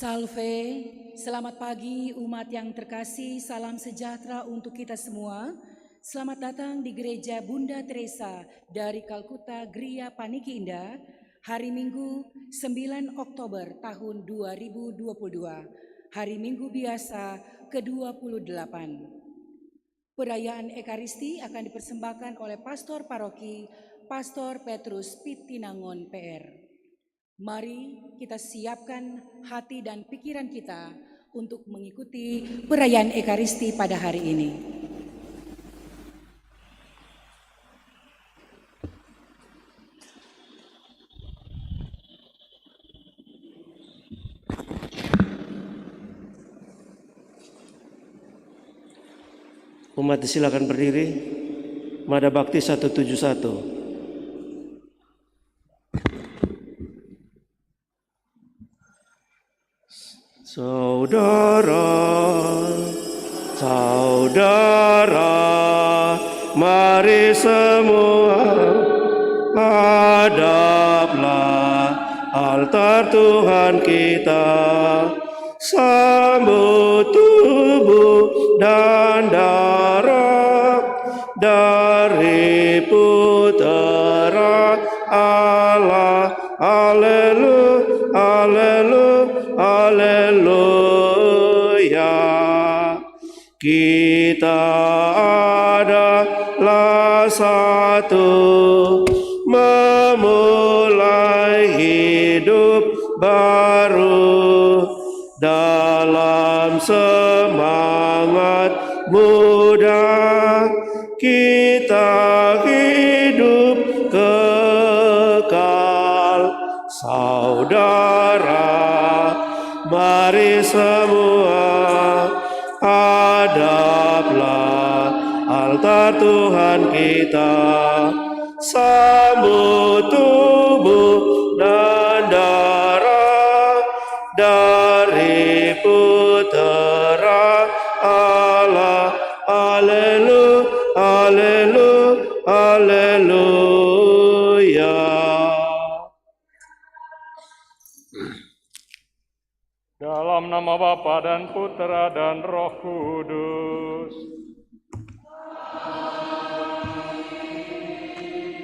Salve, selamat pagi umat yang terkasih, salam sejahtera untuk kita semua. Selamat datang di Gereja Bunda Teresa dari Kalkuta, Gria Paniki Indah, hari Minggu 9 Oktober tahun 2022, hari Minggu biasa ke-28. Perayaan Ekaristi akan dipersembahkan oleh Pastor Paroki, Pastor Petrus Pitinangon PR. Mari kita siapkan hati dan pikiran kita untuk mengikuti perayaan Ekaristi pada hari ini. Umat silakan berdiri. Mada Bakti 171. Saudara, saudara, mari semua hadaplah altar Tuhan kita, sambut tubuh dan darah dari putera Allah. Haleluya, haleluya, haleluya. Kita adalah satu, memulai hidup baru dalam semangat muda. Kita hidup kekal. Saudara, mari semua hadaplah altar Tuhan kita, sambut tubuh dan darah dari putera Allah. Haleluya, haleluya, haleluya. Dalam nama Bapa dan Putera dan Roh Kudus.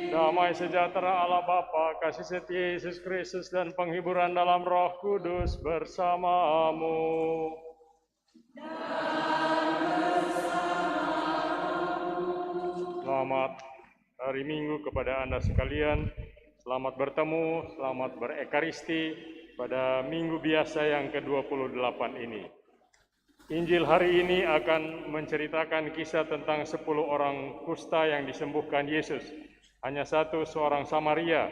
Damai sejahtera Allah Bapa, kasih setia Yesus Kristus dan penghiburan dalam Roh Kudus bersamamu. Selamat hari Minggu kepada Anda sekalian. Selamat bertemu, selamat berekaristi pada minggu biasa yang ke-28 ini. Injil hari ini akan menceritakan kisah tentang 10 orang kusta yang disembuhkan Yesus. Hanya satu, seorang Samaria,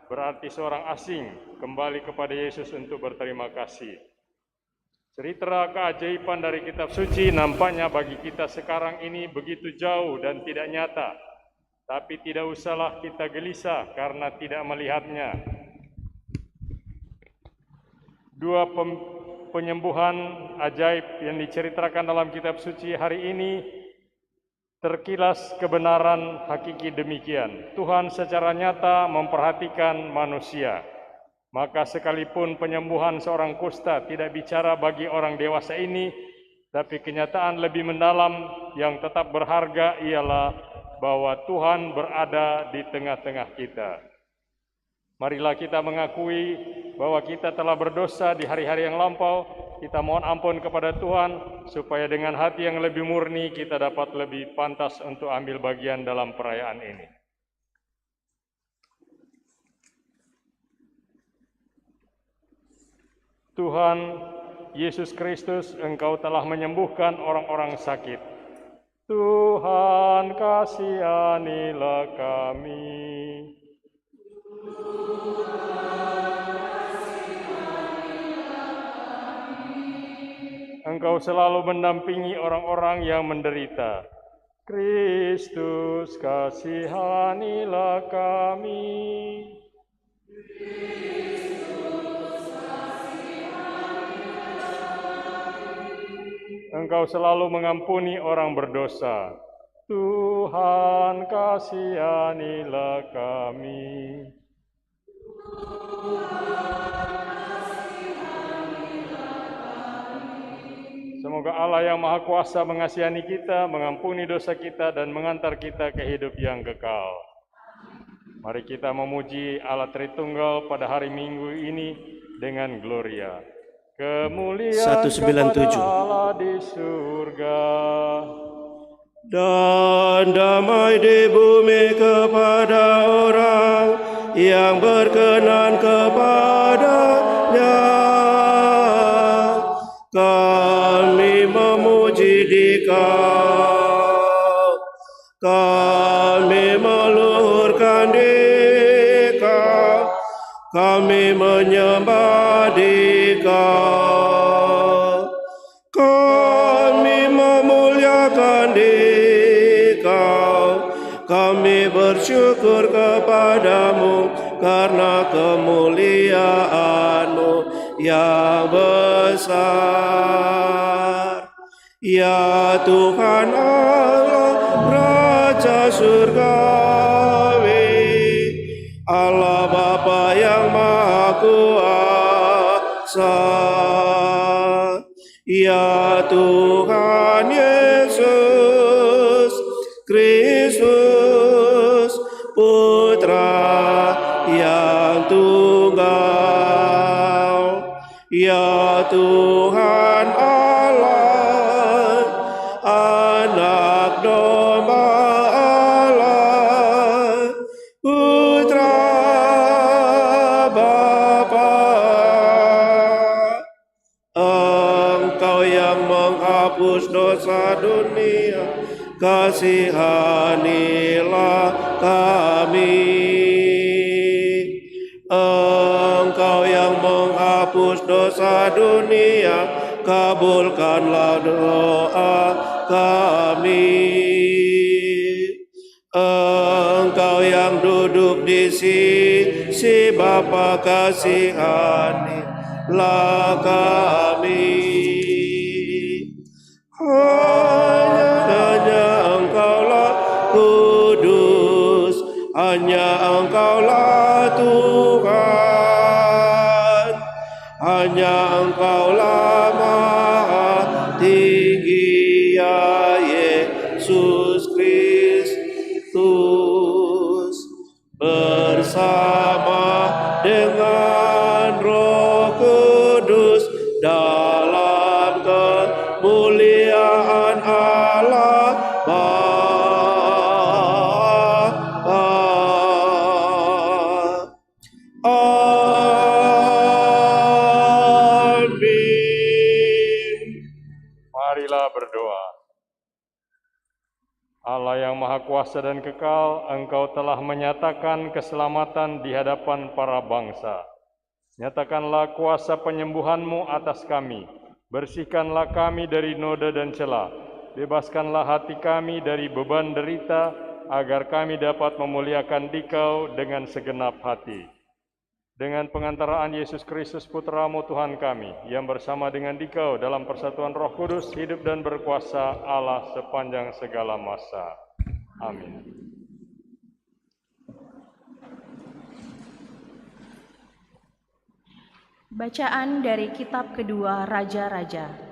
berarti seorang asing, kembali kepada Yesus untuk berterima kasih. Cerita keajaiban dari kitab suci nampaknya bagi kita sekarang ini begitu jauh dan tidak nyata. Tapi tidak usahlah kita gelisah karena tidak melihatnya. Dua penyembuhan ajaib yang diceritakan dalam kitab suci hari ini terkilas kebenaran hakiki demikian. Tuhan secara nyata memperhatikan manusia. Maka sekalipun penyembuhan seorang kusta tidak bicara bagi orang dewasa ini, tapi kenyataan lebih mendalam yang tetap berharga ialah bahwa Tuhan berada di tengah-tengah kita. Marilah kita mengakui bahwa kita telah berdosa di hari-hari yang lampau. Kita mohon ampun kepada Tuhan, supaya dengan hati yang lebih murni kita dapat lebih pantas untuk ambil bagian dalam perayaan ini. Tuhan Yesus Kristus, Engkau telah menyembuhkan orang-orang sakit. Tuhan, kasihanilah kami. Engkau selalu mendampingi orang-orang yang menderita. Kristus, kasihanilah kami. Engkau selalu mengampuni orang berdosa. Tuhan, kasihanilah kami. Semoga Allah yang Maha Kuasa mengasihani kita, mengampuni dosa kita, dan mengantar kita ke hidup yang kekal. Mari kita memuji Allah Tritunggal pada hari Minggu ini dengan gloria. Kemuliaan 197. kepada Allah di surga. Dan damai di bumi kepada orang yang berkenan kepadanya. Kami memuji Dikau, kami meluhurkan Dikau, kami menyembah Dikau, kami memuliakan Dikau, kami bersyukur kepadamu karena kemuliaan-Mu yang besar. Ya Tuhan Allah, Raja surgawi, Allah Bapa yang Maha Kuasa. Ya Tuhan Yesus Kristus, Putra yang tunggal. Ya Tuhan Allah, Anak domba Allah, Putra Bapa. Engkau yang menghapus dosa dunia, kasihanilah kami. Engkau yang menghapus dosa dunia, kabulkanlah doa kami. Engkau yang duduk di sisi Bapa, kasihanilah kami. Hanya Engkaulah kudus, hanya Engkaulah Tuhan, hanya Engkaulah Maha Tinggi, ya Yesus Kristus, bersama dengan Roh Kudus dalam kemuliaan Allah Bapa. Marilah berdoa. Allah yang Maha Kuasa dan Kekal, Engkau telah menyatakan keselamatan di hadapan para bangsa. Nyatakanlah kuasa penyembuhan-Mu atas kami. Bersihkanlah kami dari noda dan celah. Bebaskanlah hati kami dari beban derita, agar kami dapat memuliakan Dikau dengan segenap hati. Dengan pengantaraan Yesus Kristus Putra-Mu Tuhan kami, yang bersama dengan Dikau dalam persatuan Roh Kudus, hidup dan berkuasa Allah sepanjang segala masa. Amin. Bacaan dari Kitab Kedua Raja-Raja.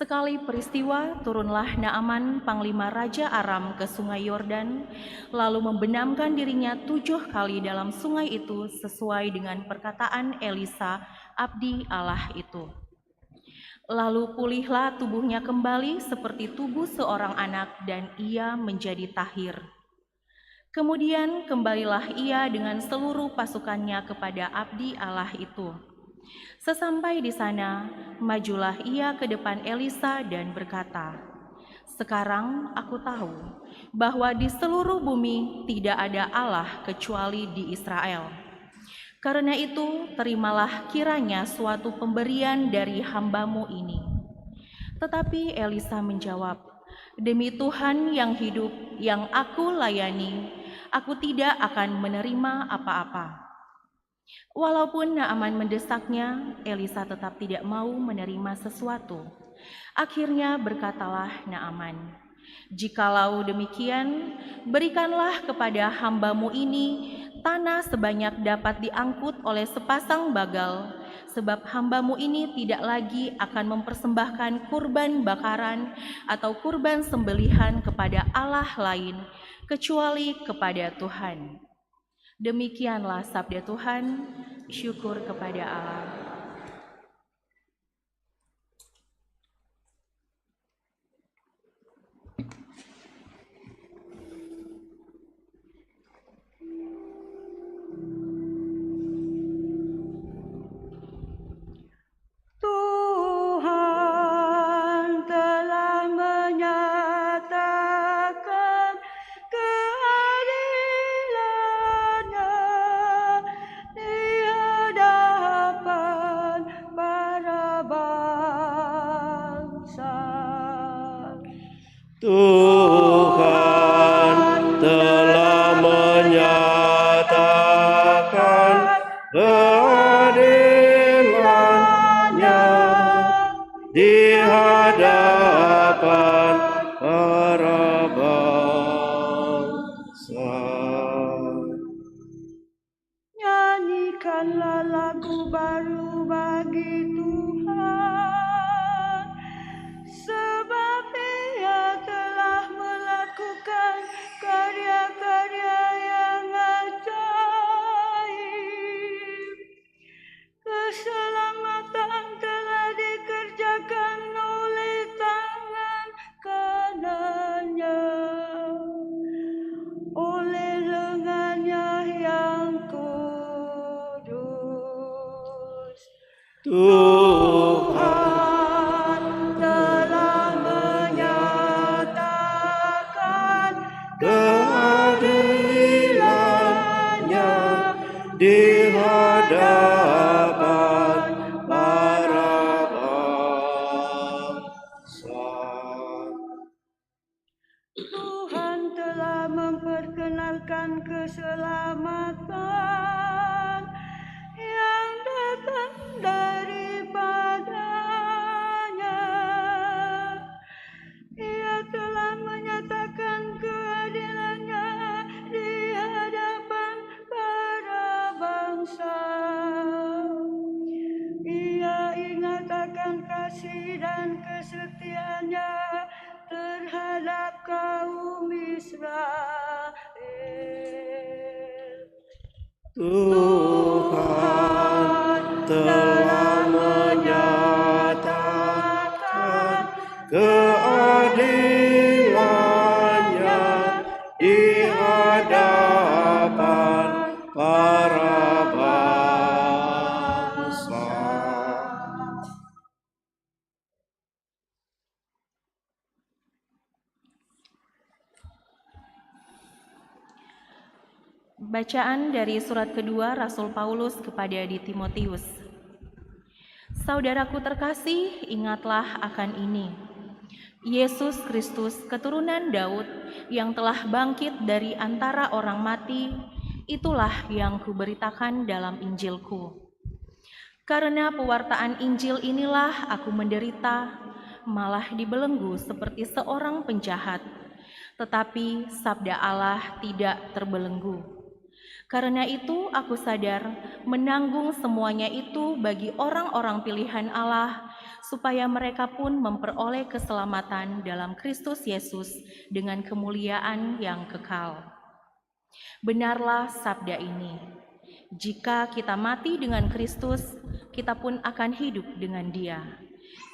Sekali peristiwa, turunlah Naaman, panglima Raja Aram, ke sungai Yordan, lalu membenamkan dirinya 7 kali dalam sungai itu sesuai dengan perkataan Elisa, abdi Allah itu. Lalu pulihlah tubuhnya kembali seperti tubuh seorang anak, dan ia menjadi tahir. Kemudian kembalilah ia dengan seluruh pasukannya kepada abdi Allah itu. Sesampai di sana, majulah ia ke depan Elisa dan berkata, "Sekarang aku tahu bahwa di seluruh bumi tidak ada Allah kecuali di Israel. Karena itu, terimalah kiranya suatu pemberian dari hamba-Mu ini." Tetapi Elisa menjawab, "Demi Tuhan yang hidup, yang aku layani, aku tidak akan menerima apa-apa." Walaupun Naaman mendesaknya, Elisa tetap tidak mau menerima sesuatu. Akhirnya berkatalah Naaman, "Jikalau demikian, berikanlah kepada hamba-Mu ini tanah sebanyak dapat diangkut oleh sepasang bagal, sebab hamba-Mu ini tidak lagi akan mempersembahkan kurban bakaran atau kurban sembelihan kepada Allah lain, kecuali kepada Tuhan. Demikianlah sabda Tuhan, syukur kepada Allah. Tuhan telah menyatakan keadilan-Nya di hadapan para bangsa. Tuhan telah menyatakan keadilan-Nya di hadapan para bangsa. Nyanyikanlah lagu baru bagi Tuhan, sebab Ia telah melakukan karya-karya yang ajaib. Keselamatan telah dikerjakan oleh tangan kanan-Nya, oleh lengan-Nya yang kudus. Tuhan telah menyatakan Keadilan-Nya di hadapan para bangsa. Tuhan telah memperkenalkan keselamatan yang datang daripada-Nya. Ia telah menyatakan keadilan-Nya di hadapan para bangsa. Ia ingat akan kasih dan kesetiaan-Nya terhadap kaum Israel. Tuhan telah menyatakan keadilan-Nya di hadapan para bangsa. Bacaan dari surat kedua Rasul Paulus kepada Timotius. Saudaraku terkasih, ingatlah akan ini. Yesus Kristus, keturunan Daud, yang telah bangkit dari antara orang mati, itulah yang kuberitakan dalam Injilku. Karena pewartaan Injil inilah aku menderita, malah dibelenggu seperti seorang penjahat. Tetapi sabda Allah tidak terbelenggu. Karena itu aku sadar menanggung semuanya itu bagi orang-orang pilihan Allah, supaya mereka pun memperoleh keselamatan dalam Kristus Yesus dengan kemuliaan yang kekal. Benarlah sabda ini, jika kita mati dengan Kristus, kita pun akan hidup dengan Dia.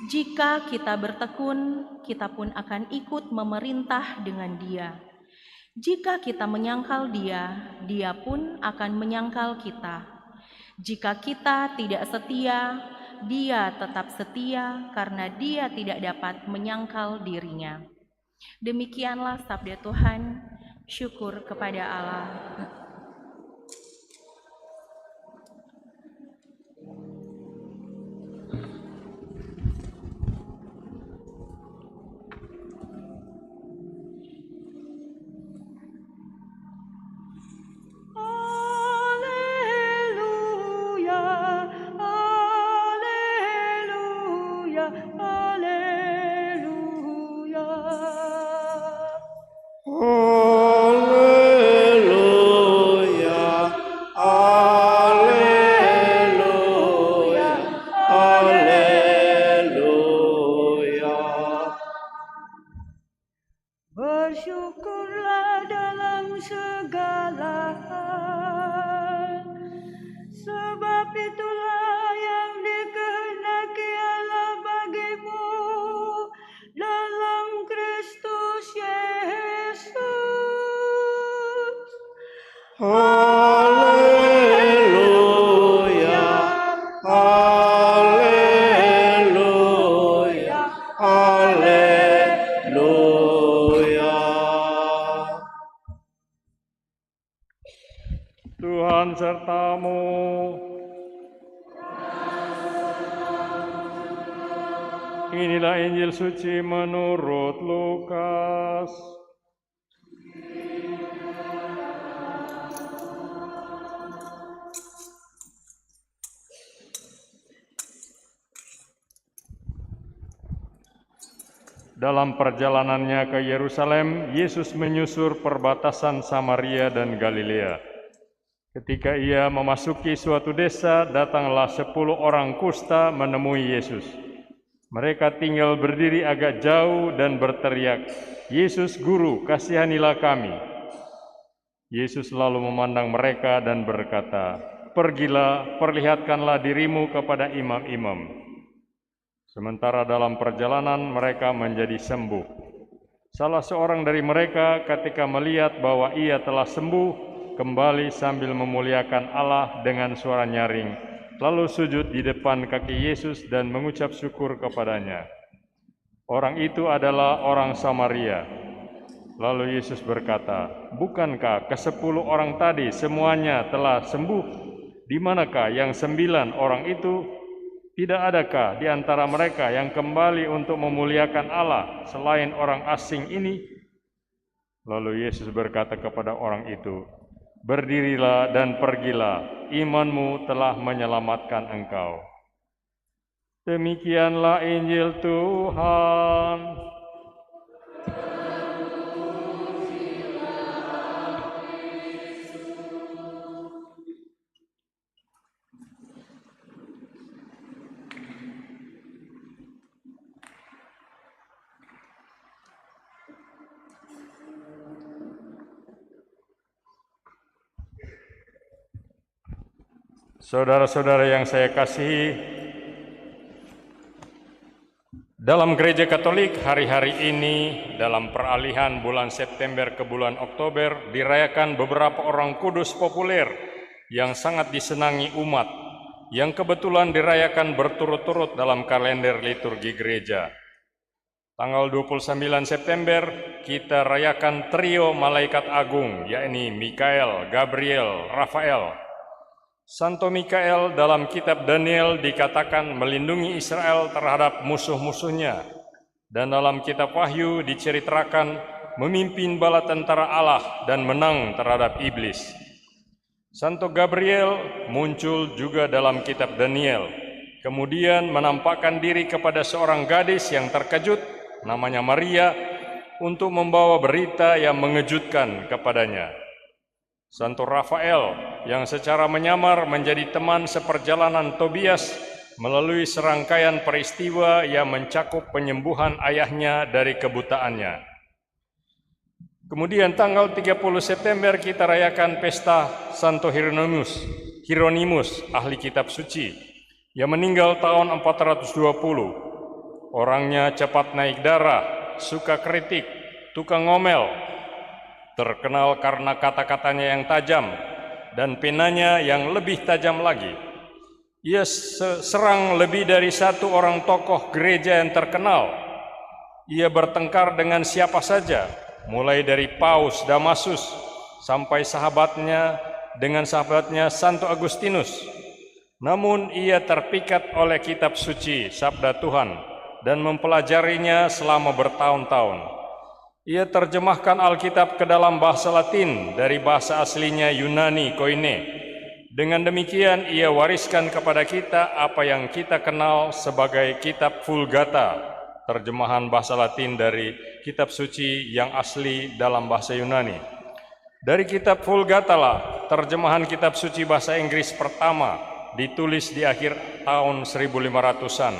Jika kita bertekun, kita pun akan ikut memerintah dengan Dia. Jika kita menyangkal Dia, Dia pun akan menyangkal kita. Jika kita tidak setia, Dia tetap setia karena Dia tidak dapat menyangkal dirinya. Demikianlah sabda Tuhan, syukur kepada Allah. Haleluya, itulah yang dikehendaki Allah bagimu dalam Kristus Yesus. Haleluya, haleluya, haleluya. Tuhan sertamu. Inilah Injil suci menurut Lukas. Dalam perjalanannya ke Yerusalem, Yesus menyusur perbatasan Samaria dan Galilea. Ketika ia memasuki suatu desa, datanglah 10 orang kusta menemui Yesus. Mereka tinggal berdiri agak jauh dan berteriak, "Yesus Guru, kasihanilah kami." Yesus lalu memandang mereka dan berkata, "Pergilah, perlihatkanlah dirimu kepada imam-imam." Sementara dalam perjalanan mereka menjadi sembuh. Salah seorang dari mereka ketika melihat bahwa ia telah sembuh, kembali sambil memuliakan Allah dengan suara nyaring, lalu sujud di depan kaki Yesus dan mengucap syukur kepadanya. Orang itu adalah orang Samaria. Lalu Yesus berkata, "Bukankah ke-10 orang tadi semuanya telah sembuh? Di manakah yang 9 orang itu? Tidak adakah di antara mereka yang kembali untuk memuliakan Allah selain orang asing ini?" Lalu Yesus berkata kepada orang itu, "Berdirilah dan pergilah, imanmu telah menyelamatkan engkau." Demikianlah Injil Tuhan. Saudara-saudara yang saya kasihi, dalam Gereja Katolik hari-hari ini dalam peralihan bulan September ke bulan Oktober dirayakan beberapa orang kudus populer yang sangat disenangi umat, yang kebetulan dirayakan berturut-turut dalam kalender liturgi gereja. Tanggal 29 September kita rayakan trio malaikat agung, yakni Mikael, Gabriel, Rafael. Santo Mikael dalam kitab Daniel dikatakan melindungi Israel terhadap musuh-musuhnya, dan dalam kitab Wahyu diceritakan memimpin bala tentara Allah dan menang terhadap iblis. Santo Gabriel muncul juga dalam kitab Daniel, kemudian menampakkan diri kepada seorang gadis yang terkejut, namanya Maria, untuk membawa berita yang mengejutkan kepadanya. Santo Rafael yang secara menyamar menjadi teman seperjalanan Tobias melalui serangkaian peristiwa yang mencakup penyembuhan ayahnya dari kebutaannya. Kemudian tanggal 30 September kita rayakan pesta Santo Hieronymus, ahli kitab suci, yang meninggal tahun 420. Orangnya cepat naik darah, suka kritik, tukang ngomel, terkenal karena kata-katanya yang tajam dan penanya yang lebih tajam lagi. Ia serang lebih dari satu orang tokoh gereja yang terkenal. Ia bertengkar dengan siapa saja, mulai dari Paus Damasus sampai sahabatnya Santo Agustinus. Namun ia terpikat oleh kitab suci, sabda Tuhan, dan mempelajarinya selama bertahun-tahun. Ia terjemahkan Alkitab ke dalam bahasa Latin dari bahasa aslinya Yunani Koine. Dengan demikian ia wariskan kepada kita apa yang kita kenal sebagai kitab Vulgata, terjemahan bahasa Latin dari kitab suci yang asli dalam bahasa Yunani. Dari kitab Vulgata lah terjemahan kitab suci bahasa Inggris pertama ditulis di akhir tahun 1500-an.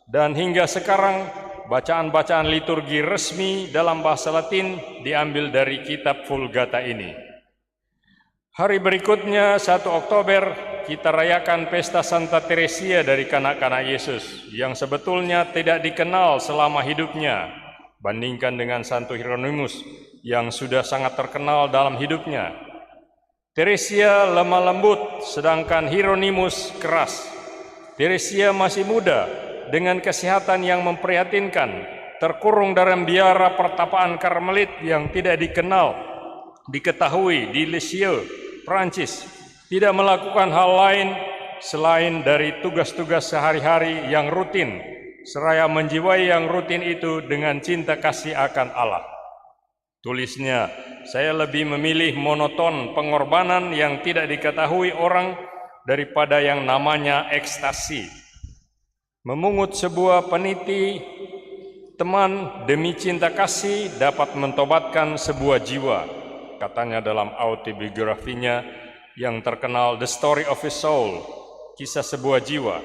Dan hingga sekarang bacaan-bacaan liturgi resmi dalam bahasa Latin diambil dari kitab Vulgata ini. Hari berikutnya, 1 Oktober, kita rayakan pesta Santa Teresia dari kanak-kanak Yesus yang sebetulnya tidak dikenal selama hidupnya, bandingkan dengan Santo Hieronymus yang sudah sangat terkenal dalam hidupnya. Teresia lemah lembut, sedangkan Hieronymus keras. Teresia masih muda, dengan kesehatan yang memprihatinkan, terkurung dalam biara pertapaan Karmelit yang tidak diketahui di Lisieux, Prancis, tidak melakukan hal lain selain dari tugas-tugas sehari-hari yang rutin, seraya menjiwai yang rutin itu dengan cinta kasih akan Allah. Tulisnya, saya lebih memilih monoton pengorbanan yang tidak diketahui orang daripada yang namanya ekstasi. Memungut sebuah peniti teman demi cinta kasih dapat mentobatkan sebuah jiwa, katanya dalam autobiografinya yang terkenal The Story of a Soul, kisah sebuah jiwa.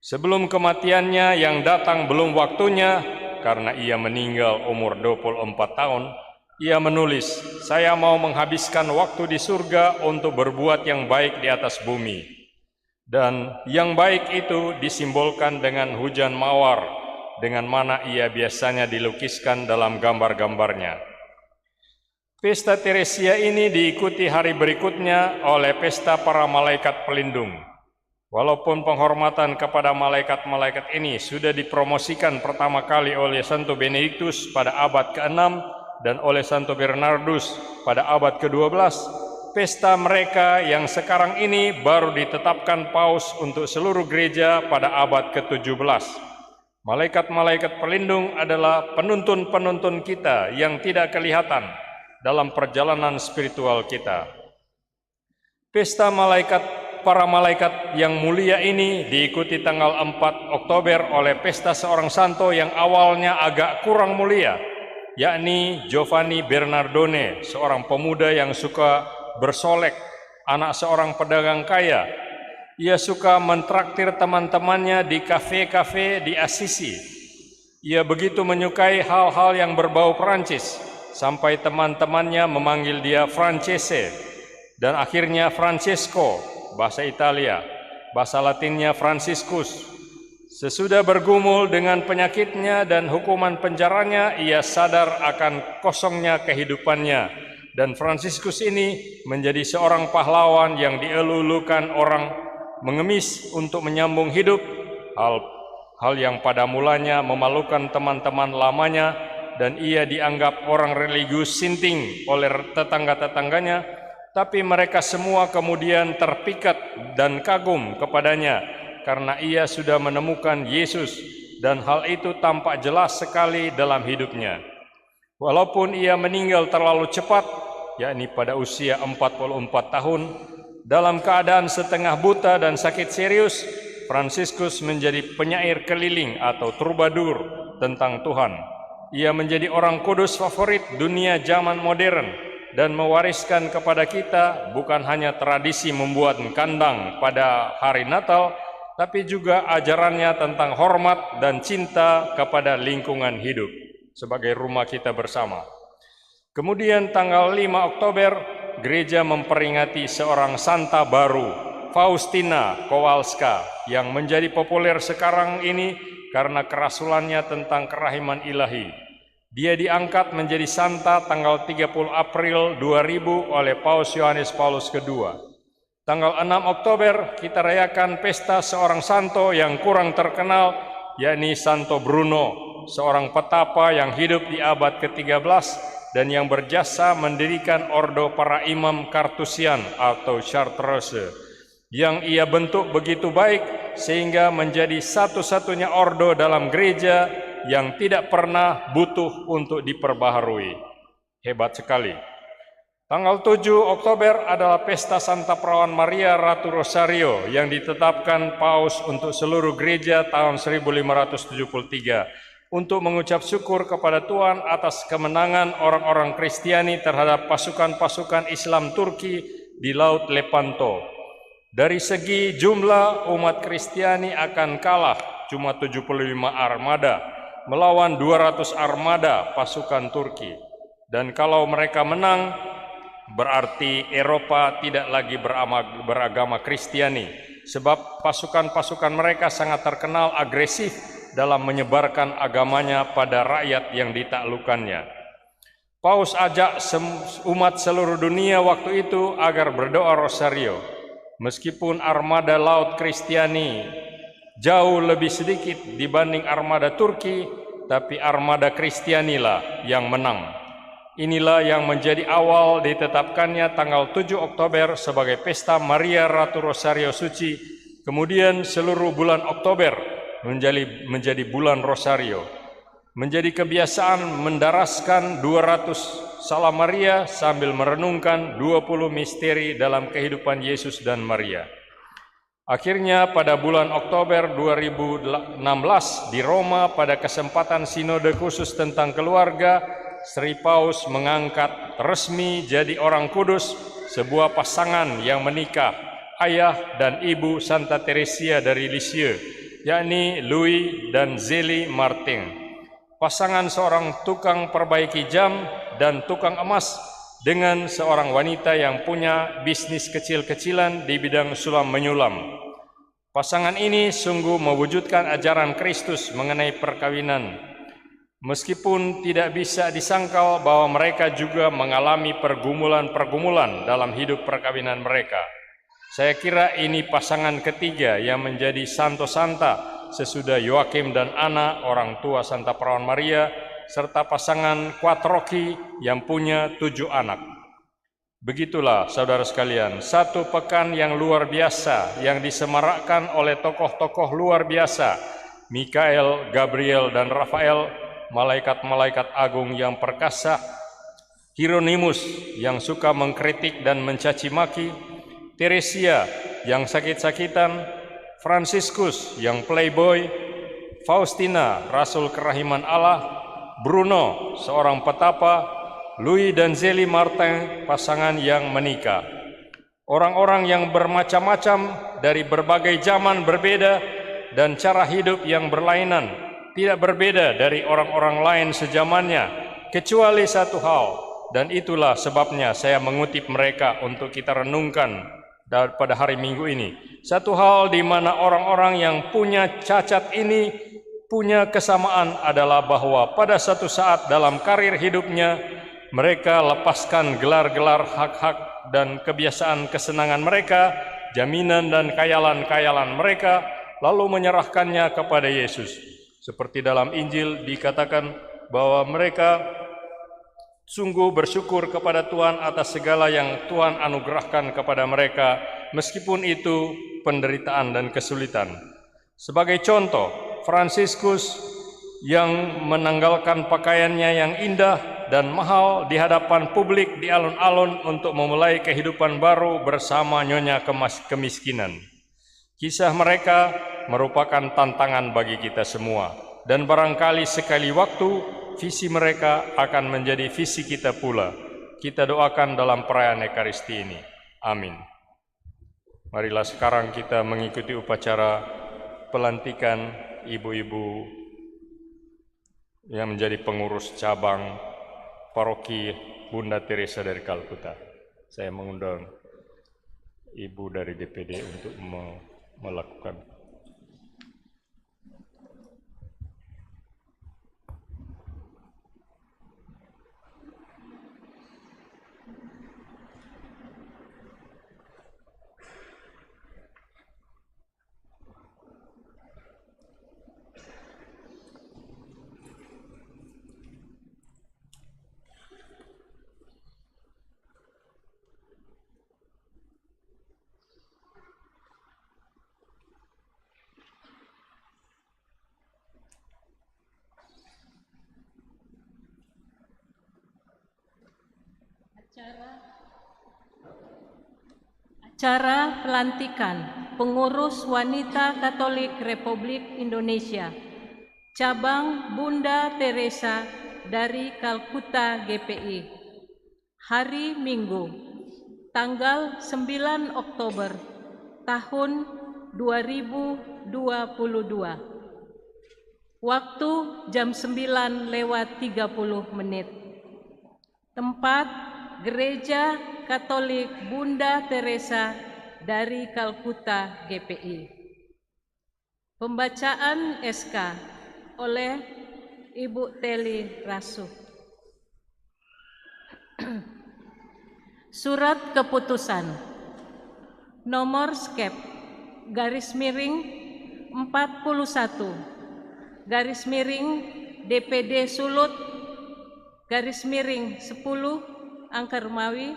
Sebelum kematiannya yang datang belum waktunya, karena ia meninggal umur 24 tahun, ia menulis, saya mau menghabiskan waktu di surga untuk berbuat yang baik di atas bumi. Dan yang baik itu disimbolkan dengan hujan mawar, dengan mana ia biasanya dilukiskan dalam gambar-gambarnya. Pesta Teresia ini diikuti hari berikutnya oleh pesta para malaikat pelindung. Walaupun penghormatan kepada malaikat-malaikat ini sudah dipromosikan pertama kali oleh Santo Benediktus pada abad ke-6 dan oleh Santo Bernardus pada abad ke-12, pesta mereka yang sekarang ini baru ditetapkan Paus untuk seluruh gereja pada abad ke-17. Malaikat-malaikat pelindung adalah penuntun-penuntun kita yang tidak kelihatan dalam perjalanan spiritual kita. Pesta para malaikat yang mulia ini diikuti tanggal 4 Oktober oleh pesta seorang santo yang awalnya agak kurang mulia, yakni Giovanni Bernardone, seorang pemuda yang suka bersolek, anak seorang pedagang kaya. Ia suka mentraktir teman-temannya di kafe-kafe di Assisi. Ia begitu menyukai hal-hal yang berbau Prancis, sampai teman-temannya memanggil dia Francese, dan akhirnya Francesco, bahasa Italia, bahasa Latinnya Franciscus. Sesudah bergumul dengan penyakitnya dan hukuman penjaranya, ia sadar akan kosongnya kehidupannya, dan Franciscus ini menjadi seorang pahlawan yang dielulukan orang mengemis untuk menyambung hidup, hal yang pada mulanya memalukan teman-teman lamanya, dan ia dianggap orang religius sinting oleh tetangga-tetangganya. Tapi mereka semua kemudian terpikat dan kagum kepadanya karena ia sudah menemukan Yesus, dan hal itu tampak jelas sekali dalam hidupnya. Walaupun ia meninggal terlalu cepat, yakni pada usia 44 tahun, dalam keadaan setengah buta dan sakit serius, Franciscus menjadi penyair keliling atau troubadour tentang Tuhan. Ia menjadi orang kudus favorit dunia zaman modern, dan mewariskan kepada kita bukan hanya tradisi membuat kandang pada hari Natal, tapi juga ajarannya tentang hormat dan cinta kepada lingkungan hidup sebagai rumah kita bersama. Kemudian tanggal 5 Oktober, gereja memperingati seorang santa baru, Faustina Kowalska, yang menjadi populer sekarang ini karena kerasulannya tentang kerahiman ilahi. Dia diangkat menjadi santa tanggal 30 April 2000 oleh Paus Yohanes Paulus II. Tanggal 6 Oktober kita rayakan pesta seorang santo yang kurang terkenal, yakni Santo Bruno, seorang petapa yang hidup di abad ke-13 dan yang berjasa mendirikan ordo para imam Kartusian atau Chartreuse, yang ia bentuk begitu baik sehingga menjadi satu-satunya ordo dalam gereja yang tidak pernah butuh untuk diperbaharui. Hebat sekali. Tanggal 7 Oktober adalah pesta Santa Perawan Maria Ratu Rosario yang ditetapkan Paus untuk seluruh gereja tahun 1573 untuk mengucap syukur kepada Tuhan atas kemenangan orang-orang Kristiani terhadap pasukan-pasukan Islam Turki di Laut Lepanto. Dari segi jumlah, umat Kristiani akan kalah cuma 75 armada melawan 200 armada pasukan Turki. Dan kalau mereka menang, berarti Eropa tidak lagi beragama Kristiani, sebab pasukan-pasukan mereka sangat terkenal agresif dalam menyebarkan agamanya pada rakyat yang ditaklukkannya. Paus ajak umat seluruh dunia waktu itu agar berdoa rosario. Meskipun armada laut Kristiani jauh lebih sedikit dibanding armada Turki, tapi armada Kristianilah yang menang. Inilah yang menjadi awal ditetapkannya tanggal 7 Oktober sebagai Pesta Maria Ratu Rosario Suci. Kemudian seluruh bulan Oktober menjadi bulan Rosario. Menjadi kebiasaan mendaraskan 200 Salam Maria sambil merenungkan 20 misteri dalam kehidupan Yesus dan Maria. Akhirnya pada bulan Oktober 2016 di Roma pada kesempatan sinode khusus tentang keluarga, Sri Paus mengangkat resmi jadi orang kudus sebuah pasangan yang menikah, ayah dan ibu Santa Teresia dari Lisieux, yakni Louis dan Zélie Martin. Pasangan seorang tukang perbaiki jam dan tukang emas dengan seorang wanita yang punya bisnis kecil-kecilan di bidang sulam menyulam. Pasangan ini sungguh mewujudkan ajaran Kristus mengenai perkawinan. Meskipun tidak bisa disangkal bahwa mereka juga mengalami pergumulan-pergumulan dalam hidup perkawinan mereka. Saya kira ini pasangan ketiga yang menjadi santo santa sesudah Joachim dan Anna, orang tua Santa Perawan Maria, serta pasangan Quattrocchi yang punya 7 anak. Begitulah saudara sekalian, satu pekan yang luar biasa yang disemarakkan oleh tokoh-tokoh luar biasa, Mikael, Gabriel, dan Rafael, malaikat-malaikat agung yang perkasa, Hieronymus yang suka mengkritik dan mencaci maki, Teresia yang sakit-sakitan, Franciscus yang playboy, Faustina, Rasul Kerahiman Allah, Bruno, seorang petapa, Louis dan Zélie Martin, pasangan yang menikah. Orang-orang yang bermacam-macam dari berbagai zaman berbeda dan cara hidup yang berlainan, tidak berbeda dari orang-orang lain sezamannya, kecuali satu hal, dan itulah sebabnya saya mengutip mereka untuk kita renungkan pada hari Minggu ini. Satu hal di mana orang-orang yang punya cacat ini punya kesamaan adalah bahwa pada satu saat dalam karir hidupnya mereka lepaskan gelar-gelar hak-hak dan kebiasaan kesenangan mereka, jaminan dan khayalan-khayalan mereka, lalu menyerahkannya kepada Yesus. Seperti dalam Injil dikatakan bahwa mereka sungguh bersyukur kepada Tuhan atas segala yang Tuhan anugerahkan kepada mereka, meskipun itu penderitaan dan kesulitan. Sebagai contoh, Franciscus yang menanggalkan pakaiannya yang indah dan mahal di hadapan publik di alun-alun untuk memulai kehidupan baru bersama nyonya kemiskinan. Kisah mereka merupakan tantangan bagi kita semua, dan barangkali sekali waktu visi mereka akan menjadi visi kita pula. Kita doakan dalam perayaan Ekaristi ini. Amin. Marilah sekarang kita mengikuti upacara pelantikan ibu-ibu yang menjadi pengurus cabang paroki Bunda Teresa dari Kalkuta. Saya mengundang ibu dari DPD untuk melakukan. Acara pelantikan pengurus wanita Katolik Republik Indonesia, cabang Bunda Teresa dari Kalkuta GPI, hari Minggu, tanggal 9 Oktober tahun 2022. Waktu jam 9:30. Tempat Gereja Katolik Bunda Teresa dari Kalkuta GPI. Pembacaan SK oleh Ibu Teli Rasuh. Surat keputusan nomor skep garis miring 41 garis miring DPD Sulut garis miring 10 Angka Romawi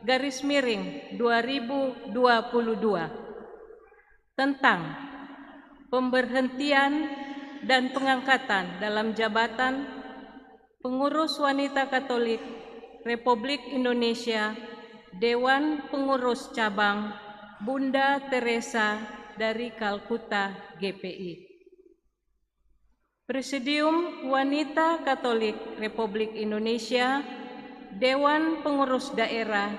garis miring 2022 tentang pemberhentian dan pengangkatan dalam jabatan pengurus wanita Katolik Republik Indonesia Dewan Pengurus Cabang Bunda Teresa dari Kalkuta GPI. Presidium Wanita Katolik Republik Indonesia Dewan Pengurus Daerah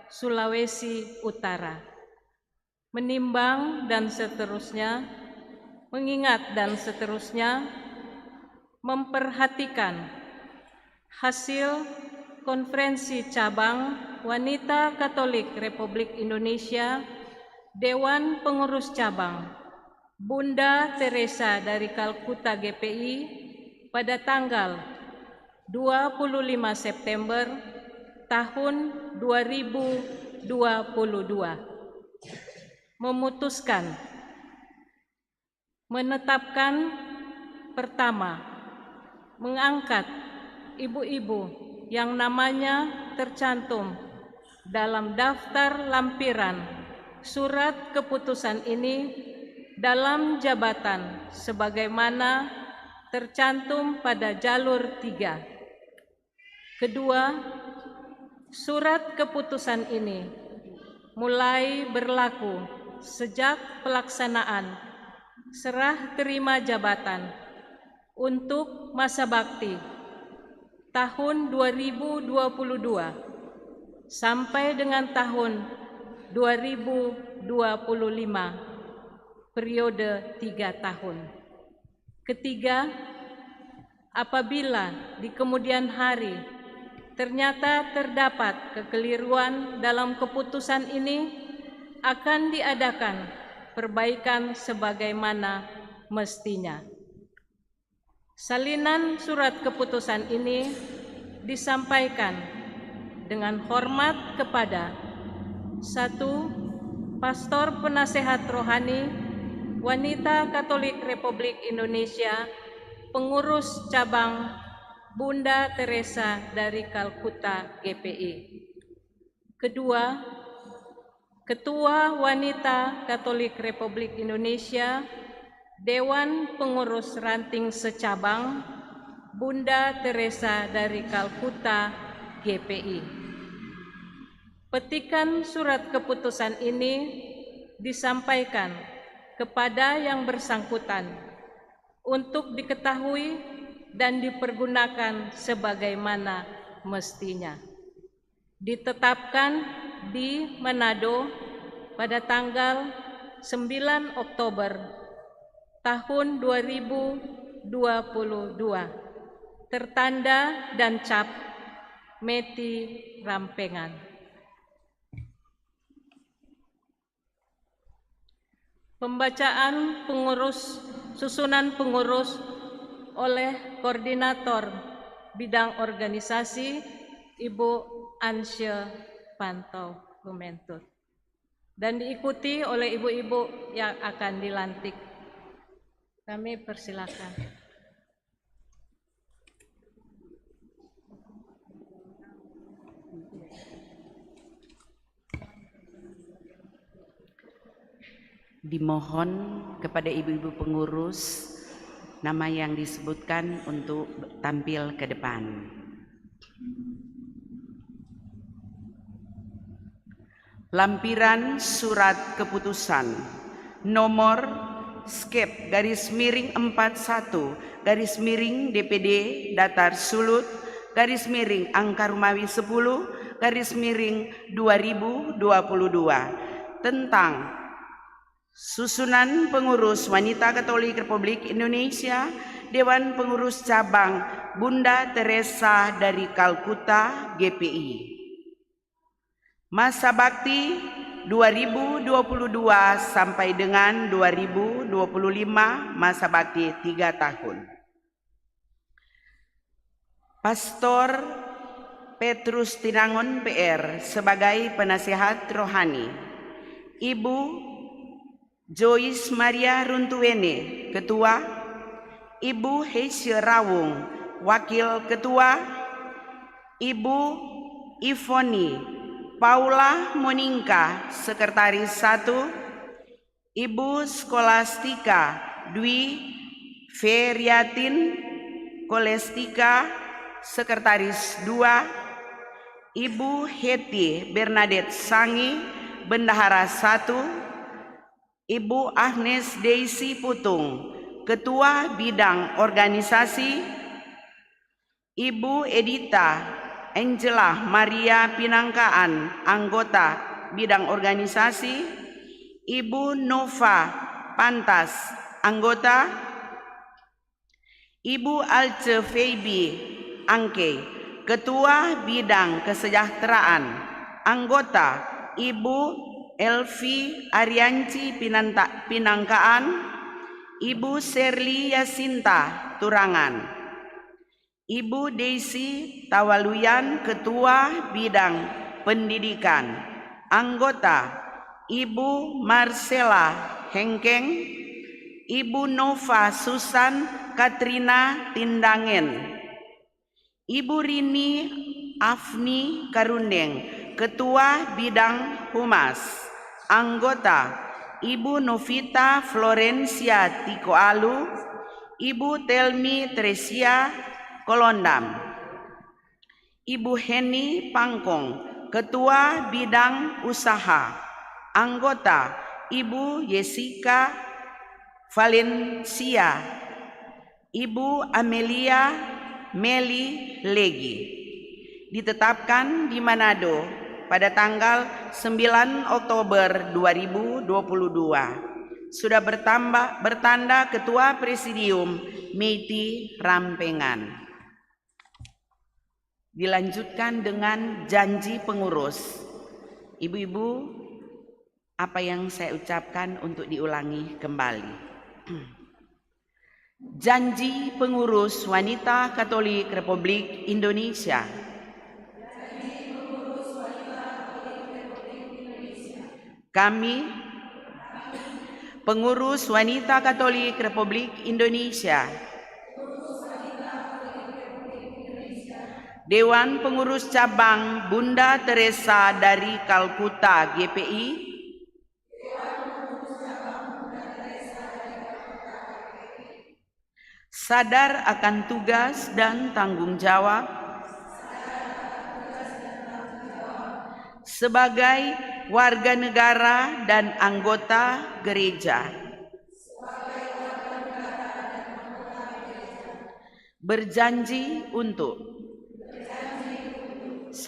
Sulawesi Utara. Menimbang dan seterusnya, mengingat dan seterusnya, memperhatikan hasil Konferensi Cabang Wanita Katolik Republik Indonesia Dewan Pengurus Cabang Bunda Teresa dari Kalkuta GPI pada tanggal 25 September tahun 2022 memutuskan menetapkan pertama, mengangkat ibu-ibu yang namanya tercantum dalam daftar lampiran surat keputusan ini dalam jabatan sebagaimana tercantum pada jalur 3. Kedua, surat keputusan ini mulai berlaku sejak pelaksanaan serah terima jabatan untuk masa bakti tahun 2022 sampai dengan tahun 2025, periode 3 tahun. Ketiga, apabila di kemudian hari ternyata terdapat kekeliruan dalam keputusan ini, akan diadakan perbaikan sebagaimana mestinya. Salinan surat keputusan ini disampaikan dengan hormat kepada 1. Pastor Penasehat Rohani Wanita Katolik Republik Indonesia Pengurus Cabang Bunda Teresa dari Kalkuta GPI. Kedua, Ketua Wanita Katolik Republik Indonesia Dewan Pengurus Ranting Secabang Bunda Teresa dari Kalkuta GPI. Petikan surat keputusan ini disampaikan kepada yang bersangkutan untuk diketahui dan dipergunakan sebagaimana mestinya. Ditetapkan di Manado pada tanggal 9 Oktober tahun 2022, tertanda dan cap Meti Rampengan. Pembacaan susunan pengurus oleh Koordinator Bidang Organisasi Ibu Ansya Pantau Bumentut dan diikuti oleh ibu-ibu yang akan dilantik. Kami persilakan. Dimohon kepada ibu-ibu pengurus nama yang disebutkan untuk tampil ke depan. Lampiran surat keputusan nomor skep garis miring 41 garis miring DPD Datar Sulut garis miring Angka Romawi 10 garis miring 2022 tentang susunan pengurus Wanita Katolik Republik Indonesia Dewan Pengurus Cabang Bunda Teresa dari Kalkuta GPI. Masa bakti 2022 sampai dengan 2025, masa bakti 3 tahun. Pastor Petrus Tinangon PR sebagai penasihat rohani. Ibu Joyce Maria Runtuwene, Ketua. Ibu Heisya Rawung, Wakil Ketua. Ibu Ivoni Paula Monika, Sekretaris 1. Ibu Skolastika Dwi Feriatin Kolestika, Sekretaris 2. Ibu Heti Bernadette Sangi, Bendahara 1. Ibu Agnes Daisy Putung, Ketua Bidang Organisasi. Ibu Edita Angela Maria Pinangkaan, Anggota Bidang Organisasi. Ibu Nova Pantas, Anggota. Ibu Alce Feby Angke, Ketua Bidang Kesejahteraan, Anggota. Ibu Elvi Arianci Pinangkaan. Ibu Serli Yasinta Turangan. Ibu Desi Tawaluyan, Ketua Bidang Pendidikan, Anggota. Ibu Marcela Hengkeng. Ibu Nova Susan Katrina Tindangen. Ibu Rini Afni Karundeng, Ketua Bidang Humas, Anggota. Ibu Novita Florencia Tikoalu. Ibu Telmi Tresia Kolondam. Ibu Heni Pangkong, Ketua Bidang Usaha, Anggota. Ibu Jessica Valencia. Ibu Amelia Meli Legi. Ditetapkan di Manado pada tanggal 9 Oktober 2022. Sudah bertanda Ketua Presidium Meiti Rampengan. Dilanjutkan dengan janji pengurus. Ibu-ibu, apa yang saya ucapkan untuk diulangi kembali. Janji pengurus Wanita Katolik Republik Indonesia. Kami, pengurus Wanita Katolik Republik Indonesia, Dewan Pengurus Cabang Bunda Teresa dari Kalkuta GPI, sadar akan tugas dan tanggung jawab sebagai warga negara dan anggota gereja. Berjanji untuk 1.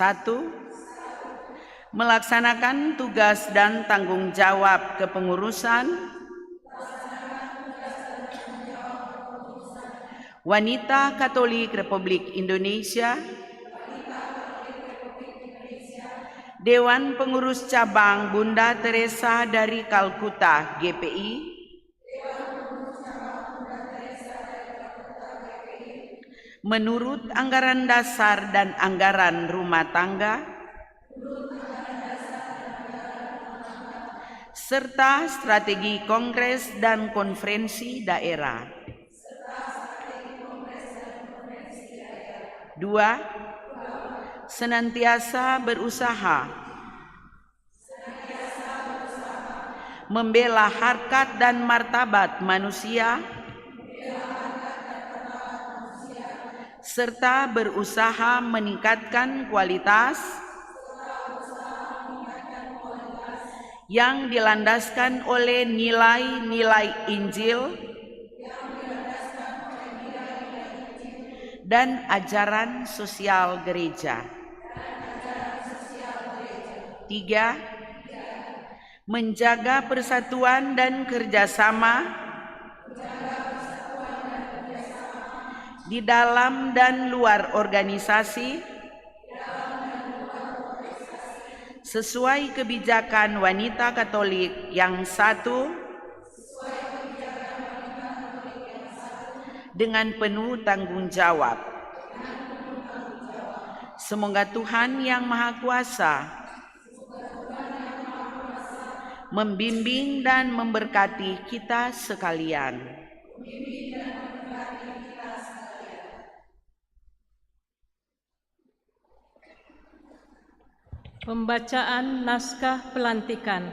Melaksanakan tugas dan tanggung jawab kepengurusan Wanita Katolik Republik Indonesia, Dewan Pengurus Cabang Bunda Teresa dari Kalkuta GPI, menurut anggaran dasar dan anggaran rumah tangga, serta strategi kongres dan konferensi daerah. 2. Senantiasa berusaha membela harkat dan martabat manusia serta berusaha meningkatkan kualitas yang dilandaskan oleh nilai-nilai Injil dan ajaran sosial gereja. 3. Menjaga persatuan dan kerjasama di dalam dan luar organisasi sesuai kebijakan wanita Katolik yang satu, dengan penuh tanggung jawab. Semoga Tuhan Yang Maha Kuasa membimbing dan memberkati kita sekalian. Pembacaan naskah pelantikan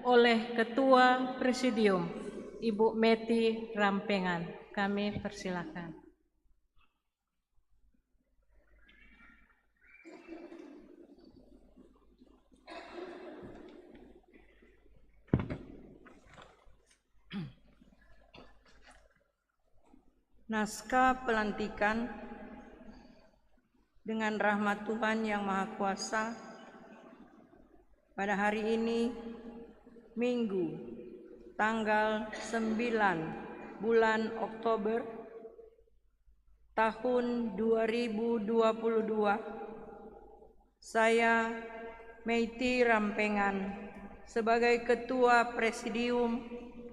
oleh Ketua Presidium Ibu Meti Rampengan. Kami persilakan. Naskah pelantikan dengan rahmat Tuhan Yang Maha Kuasa pada hari ini, Minggu, tanggal 9 bulan Oktober tahun 2022, saya Meti Rampengan sebagai Ketua Presidium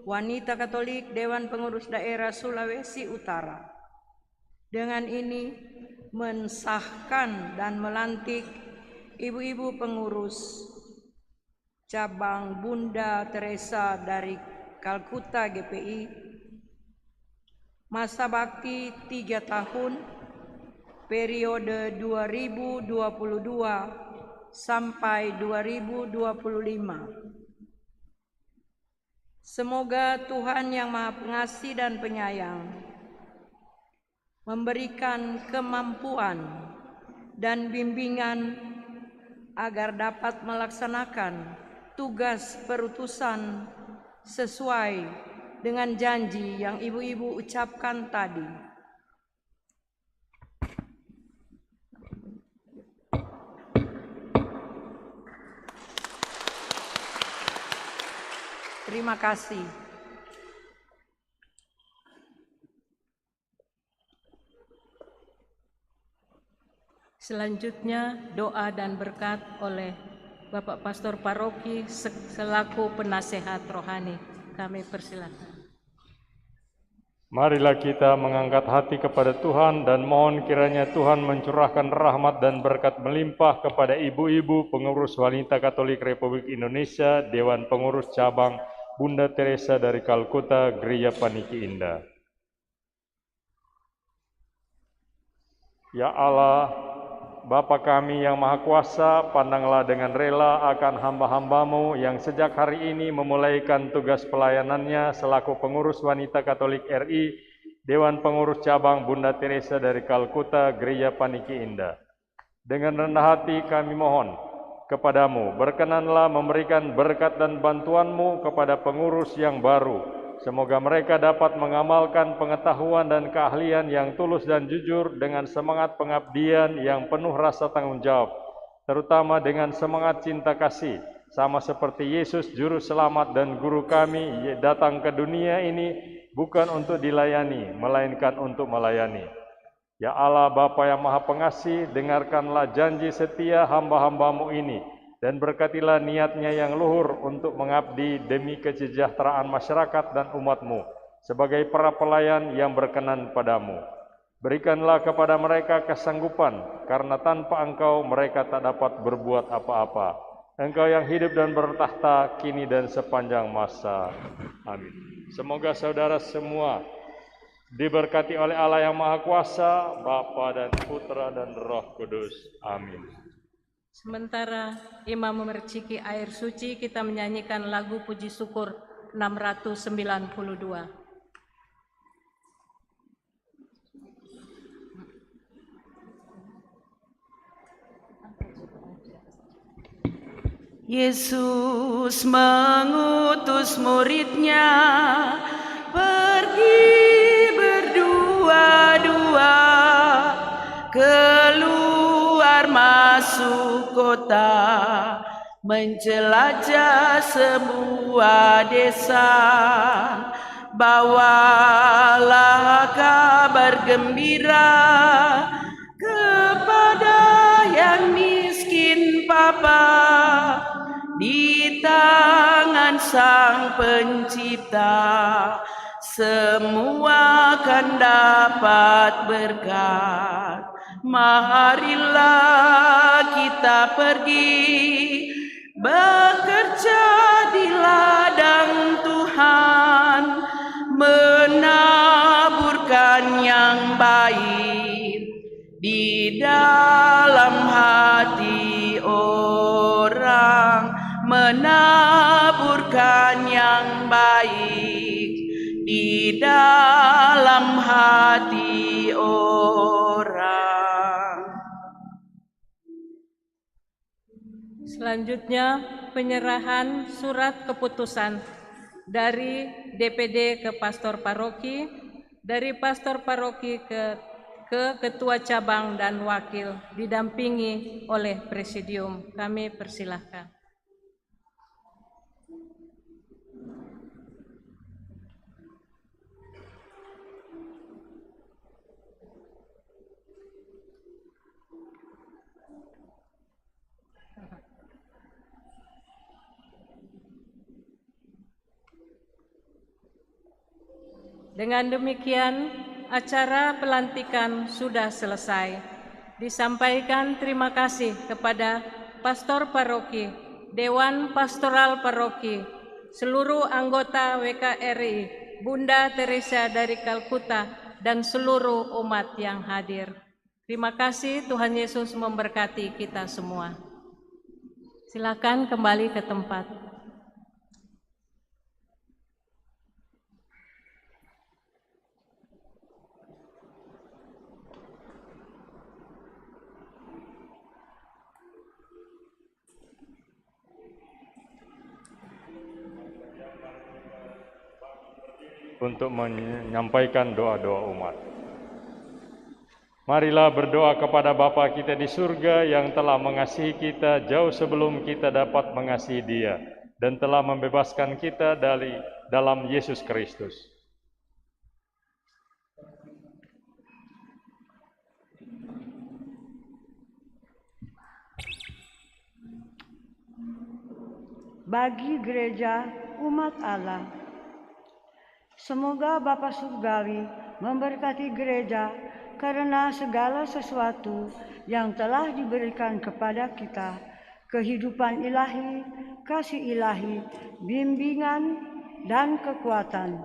Wanita Katolik Dewan Pengurus Daerah Sulawesi Utara. Dengan ini mensahkan dan melantik ibu-ibu pengurus cabang Bunda Teresa dari Kalkuta GPI, masa bakti 3 tahun, periode 2022 sampai 2025. Semoga Tuhan Yang Maha Pengasih dan Penyayang memberikan kemampuan dan bimbingan agar dapat melaksanakan tugas perutusan sesuai dengan janji yang ibu-ibu ucapkan tadi. Terima kasih. Selanjutnya doa dan berkat oleh Bapak Pastor Paroki selaku penasehat rohani. Kami persilakan. Marilah kita mengangkat hati kepada Tuhan dan mohon kiranya Tuhan mencurahkan rahmat dan berkat melimpah kepada ibu-ibu pengurus wanita Katolik Republik Indonesia, Dewan Pengurus Cabang Bunda Teresa dari Kalkuta, Gereja Paniki Indah. Ya Allah, Bapa kami yang Maha Kuasa, pandanglah dengan rela akan hamba-hambamu yang sejak hari ini memulaikan tugas pelayanannya selaku pengurus wanita Katolik RI, Dewan Pengurus Cabang Bunda Teresa dari Kalkuta, Gereja Paniki Indah. Dengan rendah hati kami mohon kepadamu, berkenanlah memberikan berkat dan bantuanmu kepada pengurus yang baru. Semoga mereka dapat mengamalkan pengetahuan dan keahlian yang tulus dan jujur dengan semangat pengabdian yang penuh rasa tanggung jawab, terutama dengan semangat cinta kasih, sama seperti Yesus Juru Selamat dan Guru kami datang ke dunia ini bukan untuk dilayani, melainkan untuk melayani. Ya Allah Bapa yang Maha Pengasih, dengarkanlah janji setia hamba-hambamu ini, dan berkatilah niatnya yang luhur untuk mengabdi demi kesejahteraan masyarakat dan umatmu sebagai para pelayan yang berkenan padamu. Berikanlah kepada mereka kesanggupan, karena tanpa Engkau mereka tak dapat berbuat apa-apa. Engkau yang hidup dan bertahta kini dan sepanjang masa. Amin. Semoga saudara semua diberkati oleh Allah yang Maha Kuasa, Bapa dan Putra dan Roh Kudus. Amin. Sementara imam memerciki air suci, kita menyanyikan lagu puji syukur 692. Yesus mengutus murid-Nya pergi berdua-dua keluar masuk kota, menjelajah semua desa. Bawalah kabar gembira kepada yang miskin Bapa, di tangan Sang Pencipta, semua akan dapat berkat. Marilah kita pergi bekerja di ladang Tuhan, menaburkan yang baik di dalam hati orang, menaburkan yang baik di dalam hati orang. Selanjutnya, penyerahan surat keputusan dari DPD ke pastor paroki, dari pastor paroki ke ketua cabang dan wakil, didampingi oleh presidium. Kami persilahkan. Dengan demikian, acara pelantikan sudah selesai. Disampaikan terima kasih kepada pastor paroki, Dewan Pastoral Paroki, seluruh anggota WKRI, Bunda Teresa dari Kalkuta, dan seluruh umat yang hadir. Terima kasih, Tuhan Yesus memberkati kita semua. Silakan kembali ke tempat. Untuk menyampaikan doa-doa umat. Marilah berdoa kepada Bapa kita di surga yang telah mengasihi kita jauh sebelum kita dapat mengasihi Dia dan telah membebaskan kita dari dalam Yesus Kristus. Bagi gereja umat Allah, semoga Bapa Surgawi memberkati gereja karena segala sesuatu yang telah diberikan kepada kita, kehidupan ilahi, kasih ilahi, bimbingan, dan kekuatan.